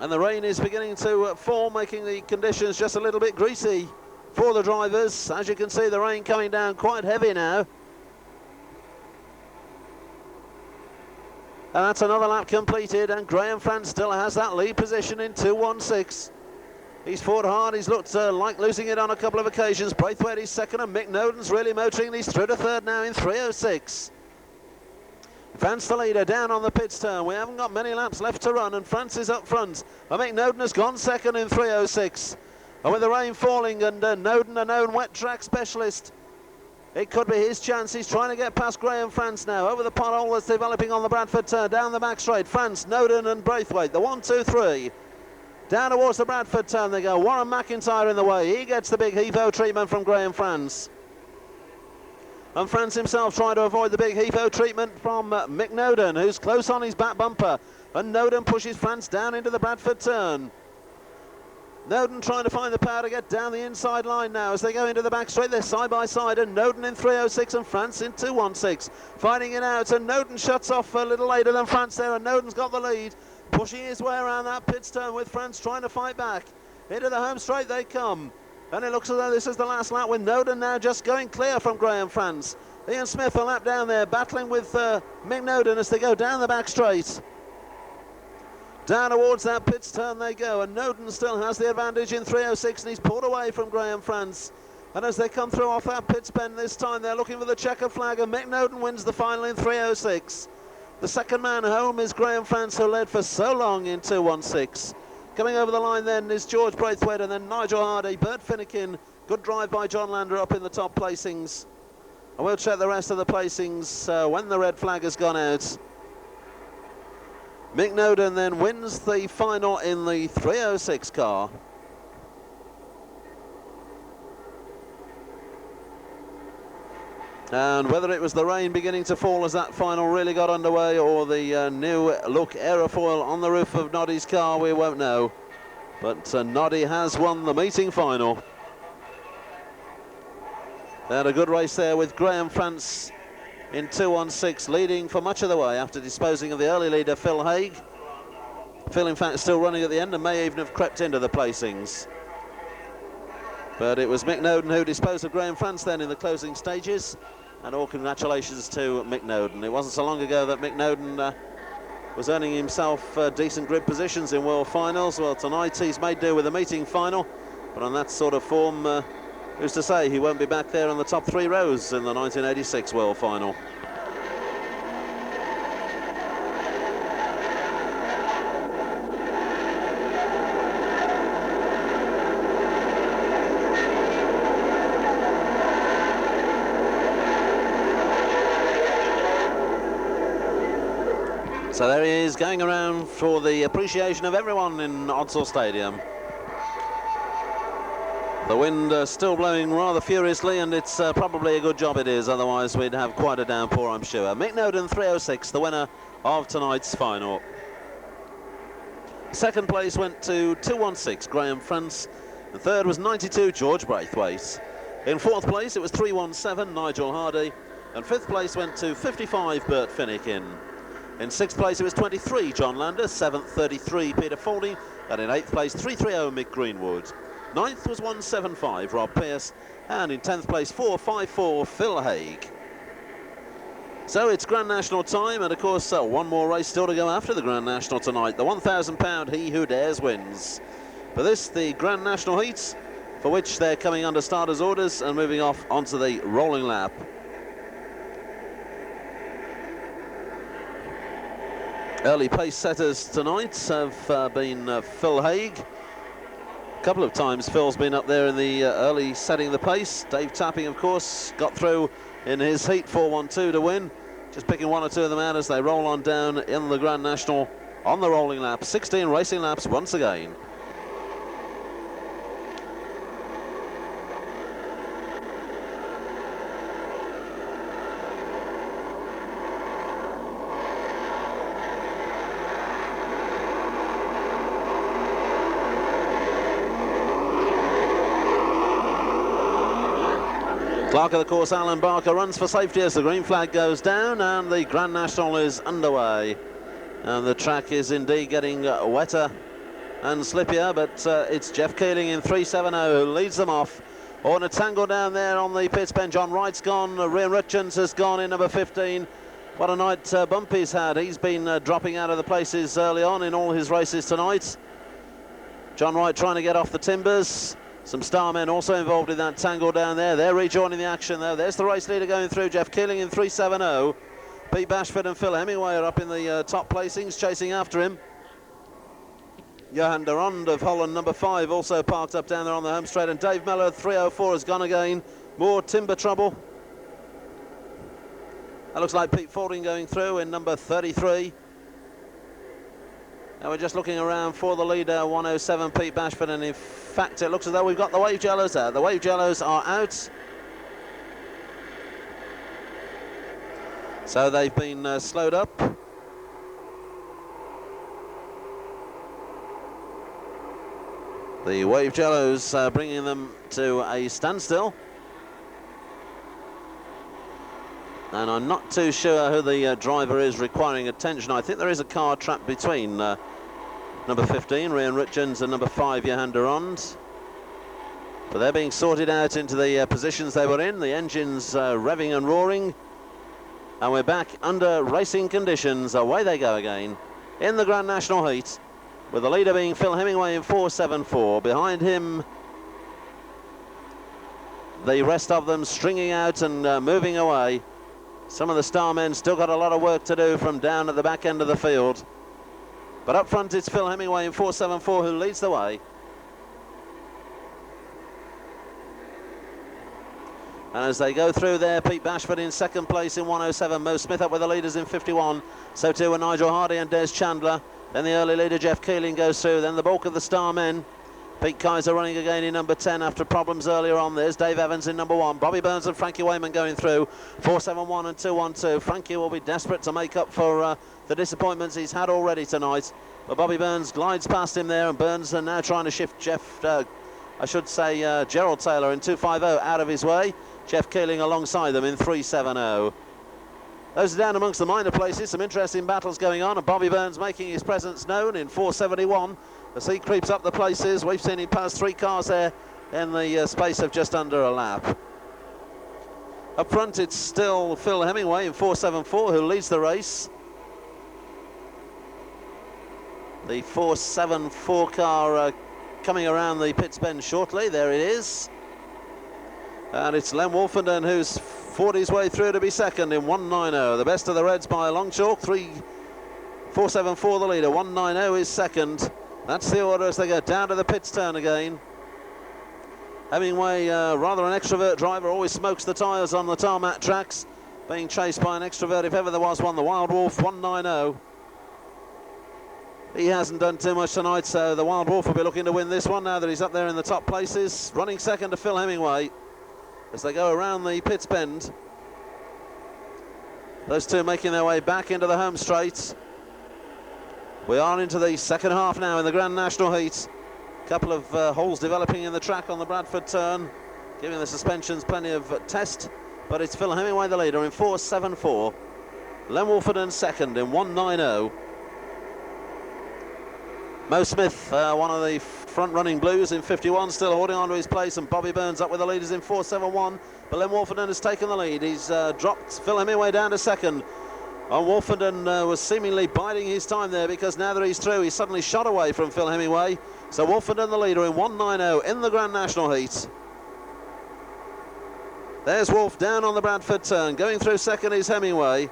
And the rain is beginning to fall, making the conditions just a little bit greasy for the drivers. As you can see, the rain coming down quite heavy now. And that's another lap completed, and Graham France still has that lead position in 216. He's fought hard. He's looked like losing it on a couple of occasions. Braithwaite is second, and Mick Noden's really motoring. He's through to third now in 3:06. France the leader down on the pits turn. We haven't got many laps left to run, and France is up front. Mick Noden has gone second in 3:06. And with the rain falling and Noden, a known wet track specialist, it could be his chance. He's trying to get past Graham France now over the pothole that's developing on the Bradford turn. Down the back straight, France, Noden and Braithwaite. The 1, 2, 3. Down towards the Bradford turn they go. Warren McIntyre in the way. He gets the big heave-ho treatment from Graham France. And France himself trying to avoid the big heave-ho treatment from Mick Noden, who's close on his back bumper. And Noden pushes France down into the Bradford turn. Noden trying to find the power to get down the inside line now as they go into the back straight. They're side by side, and Noden in 3:06 and France in 2:16. Fighting it out, and Noden shuts off a little later than France there, and Noden's got the lead. Pushing his way around that pits turn with France trying to fight back. Into the home straight they come. And it looks as though this is the last lap, with Noden now just going clear from Graham France. Ian Smith a lap down there, battling with Mick Noden as they go down the back straight. Down towards that pits turn they go, and Noden still has the advantage in 3:06, and he's pulled away from Graham France. And as they come through off that pits bend this time, they're looking for the checkered flag, and Mick Noden wins the final in 3:06. The second man home is Graham France, who led for so long in 2:16. Coming over the line then is George Braithwaite, and then Nigel Hardy, Bert Finnegan. Good drive by John Lander up in the top placings. And we'll check the rest of the placings when the red flag has gone out. Mick Noden then wins the final in the 3:06 car. And whether it was the rain beginning to fall as that final really got underway, or the new look aerofoil on the roof of Noddy's car, we won't know. But Noddy has won the meeting final. They had a good race there with Graham France in 2:16, leading for much of the way after disposing of the early leader Phil Haig. Phil in fact still running at the end and may even have crept into the placings. But it was Mick Noden who disposed of Graham France then in the closing stages. And all congratulations to Mick Noden. It wasn't so long ago that Mick Noden was earning himself decent grid positions in world finals. Well, tonight he's made do with a meeting final, but on that sort of form, who's to say he won't be back there in the top 3 rows in the 1986 world final. So there he is, going around for the appreciation of everyone in Odsal Stadium. The wind still blowing rather furiously, and it's probably a good job it is, otherwise we'd have quite a downpour, I'm sure. Mick Noden 3:06, the winner of tonight's final. Second place went to 2:16, Graham France. The third was 92, George Braithwaite. In fourth place it was 3:17, Nigel Hardy. And fifth place went to 55, Bert Finnegan. In sixth place it was 23, John Lander. Seventh, 33, Peter Faulding. And in eighth place, 330, Mick Greenwood. Ninth was 175, Rob Pearce. And in 10th place, 454, Phil Haig. So it's Grand National time, and of course one more race still to go after the Grand National tonight. The £1,000 He Who Dares wins. For this, the Grand National Heats, for which they're coming under starters' orders and moving off onto the rolling lap. Early pace setters tonight have been Phil Haig. A couple of times Phil's been up there in the early setting the pace. Dave Tapping, of course, got through in his heat 4-1-2 to win. Just picking one or two of them out as they roll on down in the Grand National on the rolling lap. 16 racing laps once again. Clerk of the course, Alan Barker, runs for safety as the green flag goes down, and the Grand National is underway. And the track is indeed getting wetter and slippier, but it's Jeff Keeling in 370 who leads them off. Oh, and a tangle down there on the pits bench. John Wright's gone, Rian Richards has gone in number 15. What a night Bumpy's had. He's been dropping out of the places early on in all his races tonight. John Wright trying to get off the timbers. Some Starmen also involved in that tangle down there. They're rejoining the action though. There's the race leader going through, Jeff Keeling in 3.70. Pete Bashford and Phil Hemingway are up in the top placings, chasing after him. Johan de Rond of Holland, number 5, also parked up down there on the home straight. And Dave Mellor, 3.04, has gone again. More timber trouble. That looks like Pete Fording going through in number 33. Now we're just looking around for the leader, 107, Pete Bashford, and in fact it looks as though we've got the Wave Jellos out. The Wave Jellos are out. So they've been slowed up. The Wave Jellos bringing them to a standstill. And I'm not too sure who the driver is requiring attention. I think there is a car trapped between number 15, Rian Richards, and number 5, Johan de Rond. But they're being sorted out into the positions they were in. The engines revving and roaring. And we're back under racing conditions. Away they go again in the Grand National Heat, with the leader being Phil Hemingway in 4.74. Behind him, the rest of them stringing out and moving away. Some of the Starmen still got a lot of work to do from down at the back end of the field. But up front it's Phil Hemingway in 4.74 who leads the way. And as they go through there, Pete Bashford in second place in 107. Mo Smith up with the leaders in 51. So too are Nigel Hardy and Des Chandler. Then the early leader, Jeff Keeling, goes through. Then the bulk of the Starmen. Pete Kaiser running again in number 10 after problems earlier on. There's Dave Evans in number 1. Bobby Burns and Frankie Wayman going through. 4.71 and 2.12. Frankie will be desperate to make up for the disappointments he's had already tonight. But Bobby Burns glides past him there, and Burns are now trying to shift Gerald Taylor in 2.50 out of his way. Jeff Keeling alongside them in 3.70. Those are down amongst the minor places. Some interesting battles going on, and Bobby Burns making his presence known in 4.71. As he creeps up the places, we've seen him pass 3 cars there in the space of just under a lap. Up front, it's still Phil Hemingway in 4.74 who leads the race. The 4.74 car coming around the pits bend shortly. There it is. And it's Len Wolfenden who's fought his way through to be second in 1.90. The best of the Reds by a long chalk. 4.74 the leader. 1.90 is second. That's the order as they go down to the pits turn again. Hemingway, rather an extrovert driver, always smokes the tyres on the tarmac tracks. Being chased by an extrovert, if ever there was one, the Wild Wolf, 1.90. He hasn't done too much tonight, so the Wild Wolf will be looking to win this one now that he's up there in the top places. Running second to Phil Hemingway as they go around the pits bend. Those two making their way back into the home straight. We are into the second half now in the Grand National Heat. A couple of holes developing in the track on the Bradford turn, giving the suspensions plenty of test. But it's Phil Hemingway the leader in 4.74. Len Wolfenden second in 1.90. Mo Smith, one of the front-running Blues in 51, still holding on to his place, and Bobby Burns up with the leaders in 4.71. But Len Wolfenden has taken the lead. He's dropped Phil Hemingway down to second. And Wolfenden was seemingly biding his time there, because now that he's through, he's suddenly shot away from Phil Hemingway. So Wolfenden the leader in 1.90 in the Grand National Heat. There's Wolf down on the Bradford turn. Going through second is Hemingway.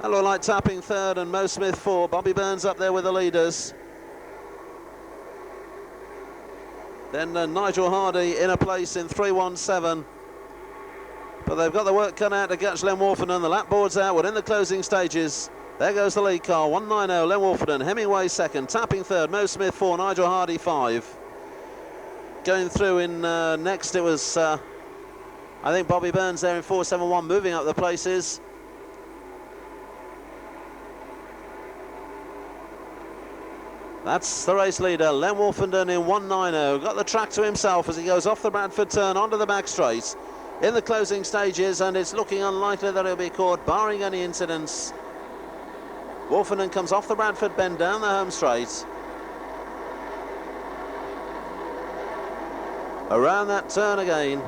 That looked like tapping third, and Mo Smith 4. Bobby Burns up there with the leaders. Then Nigel Hardy in a place in 3.17. But they've got the work cut out to catch Len Wolfenden. The lap board's out. We're in the closing stages. There goes the lead car. 1.90, Len Wolfenden. Hemingway second. Tapping third. Mo Smith 4. Nigel Hardy 5. Going through in next, it was, I think, Bobby Burns there in 4.71, moving up the places. That's the race leader, Len Wolfenden in 1.90. Got the track to himself as he goes off the Bradford turn onto the back straight. In the closing stages, and it's looking unlikely that he'll be caught, barring any incidents. Wolfenden comes off the Bradford bend down the home straight. Around that turn again.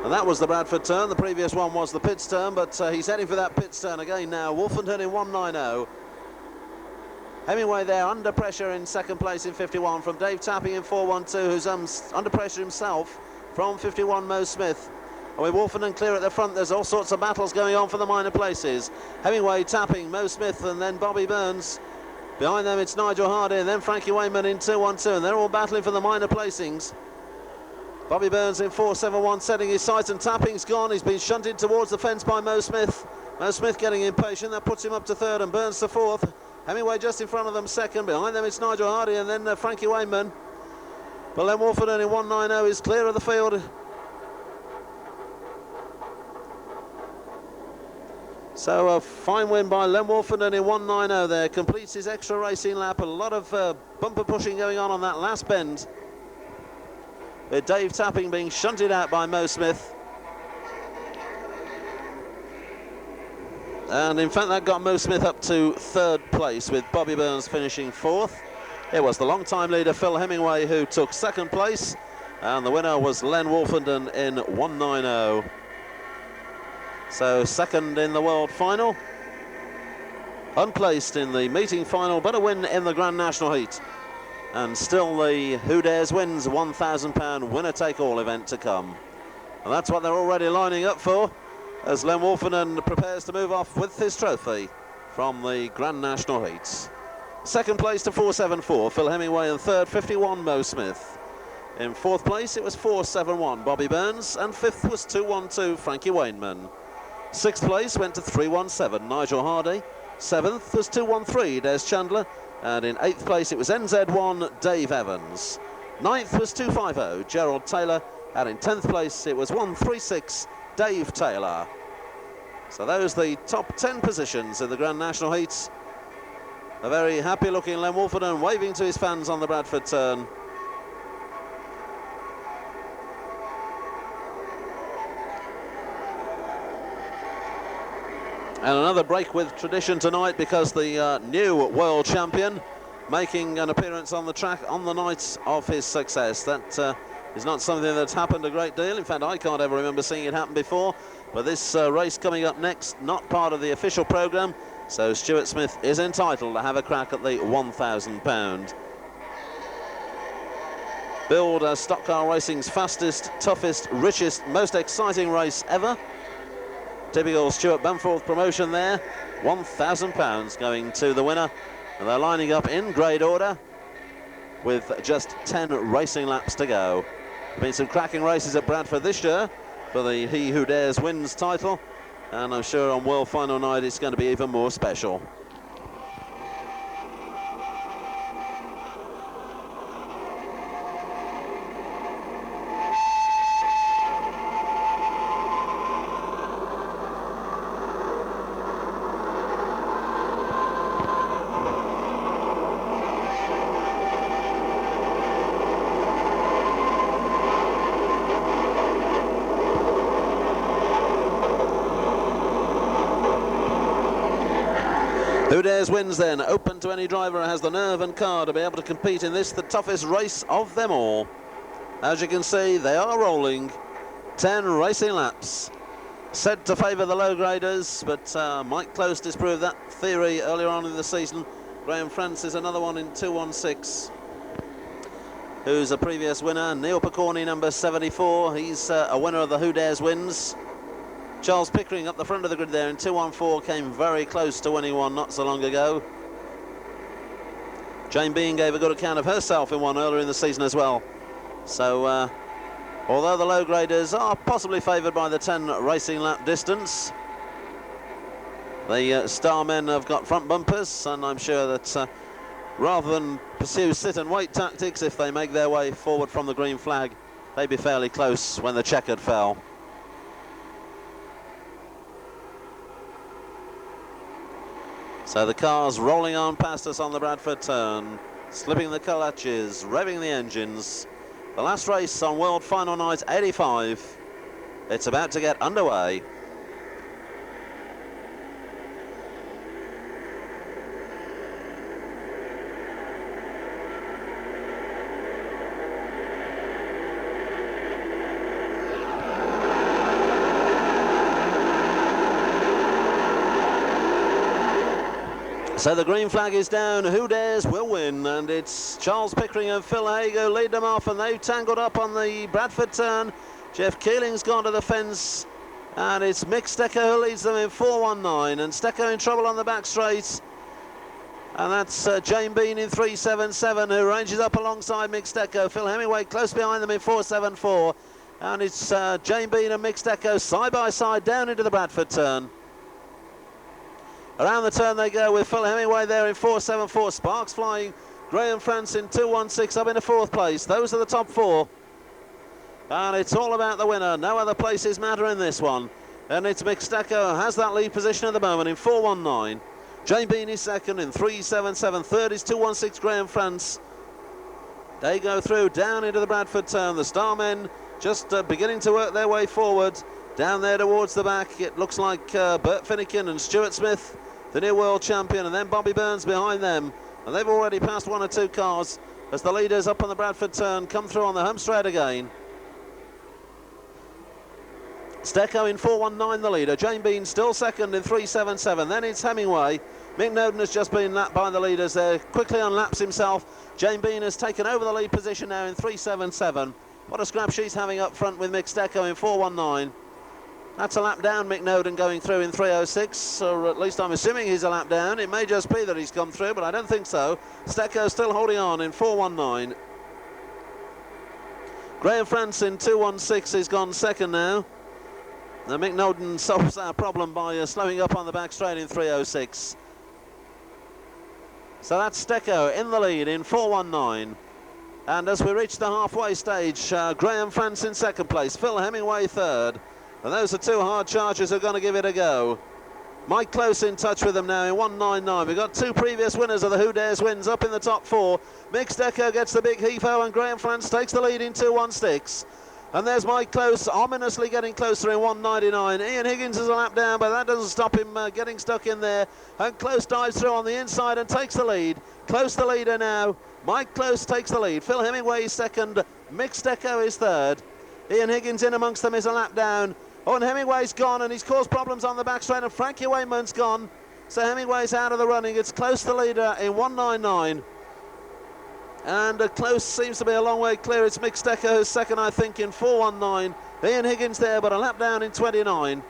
And that was the Bradford turn. The previous one was the pits turn, but he's heading for that pits turn again now. Wolfenden in 1.90. Hemingway there under pressure in second place in 51 from Dave Tapping in 412, who's under pressure himself from 51 Mo Smith. And with Wolfenden clear at the front, there's all sorts of battles going on for the minor places. Hemingway, Tapping, Mo Smith, and then Bobby Burns. Behind them it's Nigel Hardy and then Frankie Wayman in 212, and they're all battling for the minor placings. Bobby Burns in 471 setting his sights, and Tapping's gone. He's been shunted towards the fence by Mo Smith. Mo Smith getting impatient, that puts him up to third and Burns to fourth. Hemingway just in front of them second. Behind them it's Nigel Hardy and then Frankie Wayman. But Len Wolfenden in 190 is clear of the field. So a fine win by Len Wolfenden in 190 there. Completes his extra racing lap. A lot of bumper pushing going on that last bend, with Dave Tapping being shunted out by Mo Smith. And in fact that got Mo Smith up to third place, with Bobby Burns finishing fourth. It was the long-time leader Phil Hemingway who took second place, and the winner was Len Wolfenden in 190. So second in the world final, unplaced in the meeting final, but a win in the Grand National Heat. And still the Who Dares Wins £1,000 winner-take-all event to come. And that's what they're already lining up for, as Len Wolfenden prepares to move off with his trophy from the Grand National Heats. Second place to 474, Phil Hemingway, and third, 51, Mo Smith. In fourth place, it was 471, Bobby Burns, and fifth was 212, Frankie Wayman. Sixth place went to 317, Nigel Hardy. Seventh was 213, Des Chandler. And in eighth place, it was NZ1, Dave Evans. Ninth was 250, Gerald Taylor. And in 10th place, it was 136, Dave Taylor. So those are the top 10 positions in the Grand National Heats. A very happy looking Len Wolfenden waving to his fans on the Bradford turn. And another break with tradition tonight, because the new world champion making an appearance on the track on the night of his success. That is not something that's happened a great deal. In fact, I can't ever remember seeing it happen before. But this race coming up next, not part of the official programme, so Stuart Smith is entitled to have a crack at the £1,000. Billed stock car racing's fastest, toughest, richest, most exciting race ever. Typical Stuart Bamforth promotion there. £1,000 going to the winner. And they're lining up in grade order with just 10 racing laps to go. Been some cracking races at Bradford this year for the He Who Dares Wins title. And I'm sure on World Final Night it's going to be even more special. Who Dares Wins then, open to any driver who has the nerve and car to be able to compete in this, the toughest race of them all. As you can see, they are rolling 10 racing laps. Said to favour the low graders, but Mike Close disproved that theory earlier on in the season. Graham Francis, another one in 216, who's a previous winner. Neil Picorni, number 74, he's a winner of the Who Dares Wins. Charles Pickering up the front of the grid there in 214, came very close to winning one not so long ago. Jane Bean gave a good account of herself in one earlier in the season as well. So although the low graders are possibly favoured by the 10 racing lap distance, the star men have got front bumpers, and I'm sure that rather than pursue sit and wait tactics, if they make their way forward from the green flag, they'd be fairly close when the checkered fell. So the cars rolling on past us on the Bradford turn, slipping the clutches, revving the engines. The last race on World Final Night 85. It's about to get underway. So the green flag is down. Who Dares will win, and it's Charles Pickering and Phil Haig who lead them off, and they've tangled up on the Bradford turn. Jeff Keeling's gone to the fence, and it's Mick Stecker who leads them in 4.19, and Stecker in trouble on the back straight. And that's Jane Bean in 3.77 who ranges up alongside Mick Stecker. Phil Hemingway close behind them in 4.74, and it's Jane Bean and Mick Stecker side by side down into the Bradford turn. Around the turn they go with Phil Hemingway there in 4.74. Sparks flying. Graham France in 2.16 up into 4th place. Those are the top 4. And it's all about the winner. No other places matter in this one. And it's Mick Stecker has that lead position at the moment in 4.19. Jane Bean is second in 3.77. Third is 2.16 Graham France. They go through down into the Bradford turn. The Starmen just beginning to work their way forward. Down there towards the back, it looks like Bert Finnegan and Stuart Smith, the new world champion, and then Bobby Burns behind them. And they've already passed 1 or 2 cars as the leaders up on the Bradford turn come through on the home straight again. Stecco in 4.19 the leader. Jane Bean still second in 3.77. Then it's Hemingway. Mick Noden has just been lapped by the leaders there. Quickly unlaps himself. Jane Bean has taken over the lead position now in 3.77. What a scrap she's having up front with Mick Stecco in 4.19. That's a lap down, Mick Noden going through in 3.06, or at least I'm assuming he's a lap down. It may just be that he's come through, but I don't think so. Stecco still holding on in 4.19. Graham France in 2.16 has gone second now. Now Mick Noden solves our problem by slowing up on the back straight in 3.06. So that's Stecco in the lead in 4.19. And as we reach the halfway stage, Graham France in second place, Phil Hemingway third. And those are 2 hard chargers who are going to give it a go. Mike Close in touch with them now in 1.99. We've got 2 previous winners of the Who Dares wins up in the top 4. Mick Stecker gets the big heave-ho, and Graham France takes the lead in 2.16. And there's Mike Close ominously getting closer in 1.99. Ian Higgins is a lap down, but that doesn't stop him getting stuck in there. And Close dives through on the inside and takes the lead. Close the leader now. Mike Close takes the lead. Phil Hemingway is second. Mick Stecker is third. Ian Higgins in amongst them is a lap down. Oh, and Hemingway's gone, and he's caused problems on the back straight, and Frankie Wayman's gone. So Hemingway's out of the running. It's Close the leader in 1.99. And Close seems to be a long way clear. It's Mick Stecker who's second, I think, in 4.19. Ian Higgins there, but a lap down in 29.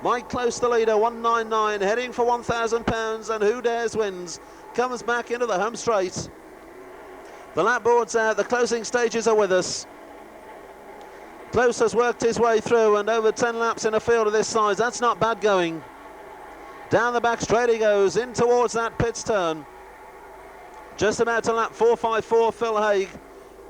Mike Close the leader, 1.99, heading for £1,000, and Who Dares wins. Comes back into the home straight. The lap board's out. The closing stages are with us. Close has worked his way through, and over 10 laps in a field of this size. That's not bad going. Down the back straight he goes, in towards that pits turn. Just about to lap 4.54, Phil Haig.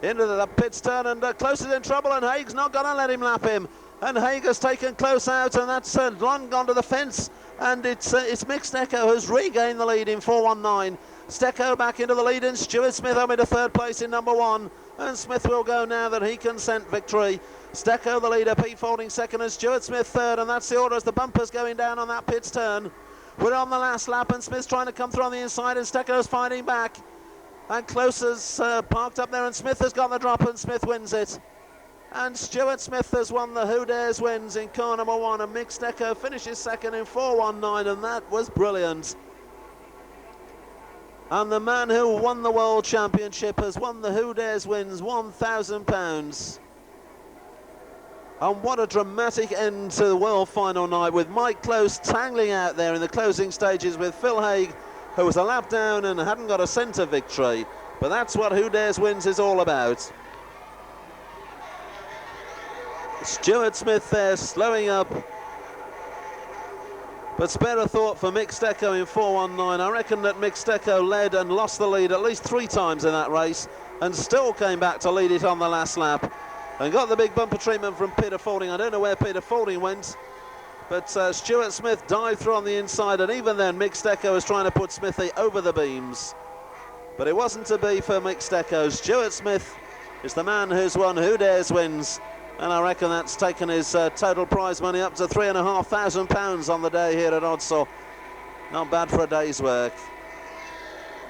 Into the pits turn, and Close is in trouble, and Haig's not going to let him lap him. And Haig has taken Close out, and that's long gone to the fence. And it's Mick Stecco who's regained the lead in 4.19. Stecco back into the lead, and Stuart Smith over to third place in number 1. And Smith will go now that he can scent victory. Stecco the leader, Pete Faulding second, and Stuart Smith third, and that's the order as the bumper's going down on that pits turn. We're on the last lap, and Smith's trying to come through on the inside, and Stecco's fighting back. And Close has parked up there, and Smith has got the drop, and Smith wins it. And Stuart Smith has won the Who Dares wins in car number 1, and Mick Stecker finishes second in 4.19, and that was brilliant. And the man who won the World Championship has won the Who Dares wins, £1,000. And what a dramatic end to the World Final night, with Mike Close tangling out there in the closing stages with Phil Haig, who was a lap down and hadn't got a centre victory. But that's what Who Dares wins is all about. Stuart Smith there slowing up. But spare a thought for Mick Stecco in 4.19. I reckon that Mick Stecco led and lost the lead at least 3 times in that race, and still came back to lead it on the last lap. And got the big bumper treatment from Peter Faulding. I don't know where Peter Faulding went, but Stuart Smith dived through on the inside, and even then Mick Stecco was trying to put Smithy over the beams. But it wasn't to be for Mick Stecco. Stuart Smith is the man who's won Who Dares wins, and I reckon that's taken his total prize money up to £3,500 on the day here at Odsall. Not bad for a day's work.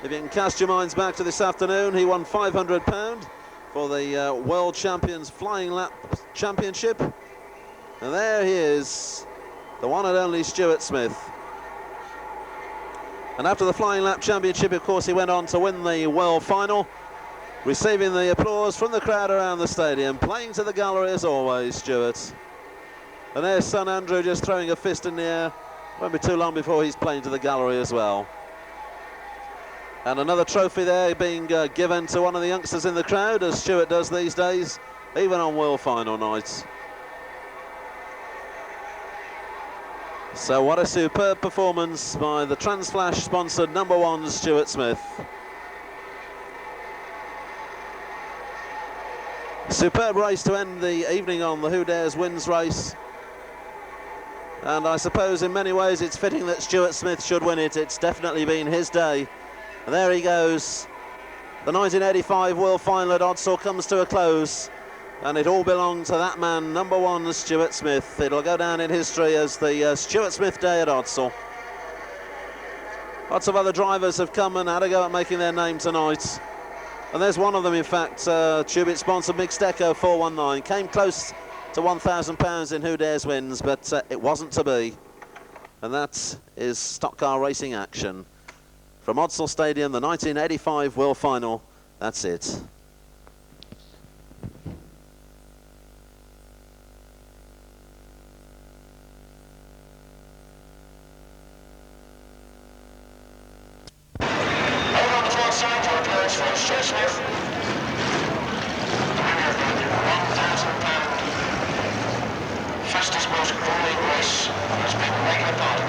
If you can cast your minds back to this afternoon, he won £500 for the World Champions Flying Lap Championship. And there he is, the one and only Stuart Smith. And after the Flying Lap Championship, of course, he went on to win the World Final, receiving the applause from the crowd around the stadium, playing to the gallery as always, Stuart. And there's son Andrew just throwing a fist in the air. Won't be too long before he's playing to the gallery as well. And another trophy there being given to one of the youngsters in the crowd, as Stuart does these days, even on World Final nights. So what a superb performance by the Transflash sponsored #1 Stuart Smith. Superb race to end the evening on, the Who Dares Wins race. And I suppose in many ways it's fitting that Stuart Smith should win it. It's definitely been his day. And there he goes. The 1985 World Final at Odsall comes to a close. And it all belonged to that man, #1 Stuart Smith. It'll go down in history as the Stuart Smith Day at Odsall. Lots of other drivers have come and had a go at making their name tonight. And there's one of them, in fact, Tubit sponsored Mixteco 419. Came close to £1,000 in Who Dares Wins, but it wasn't to be. And that is stock car racing action. From Odsall Stadium, the 1985 World Final, that's it. Fastest most grueling race has been regular part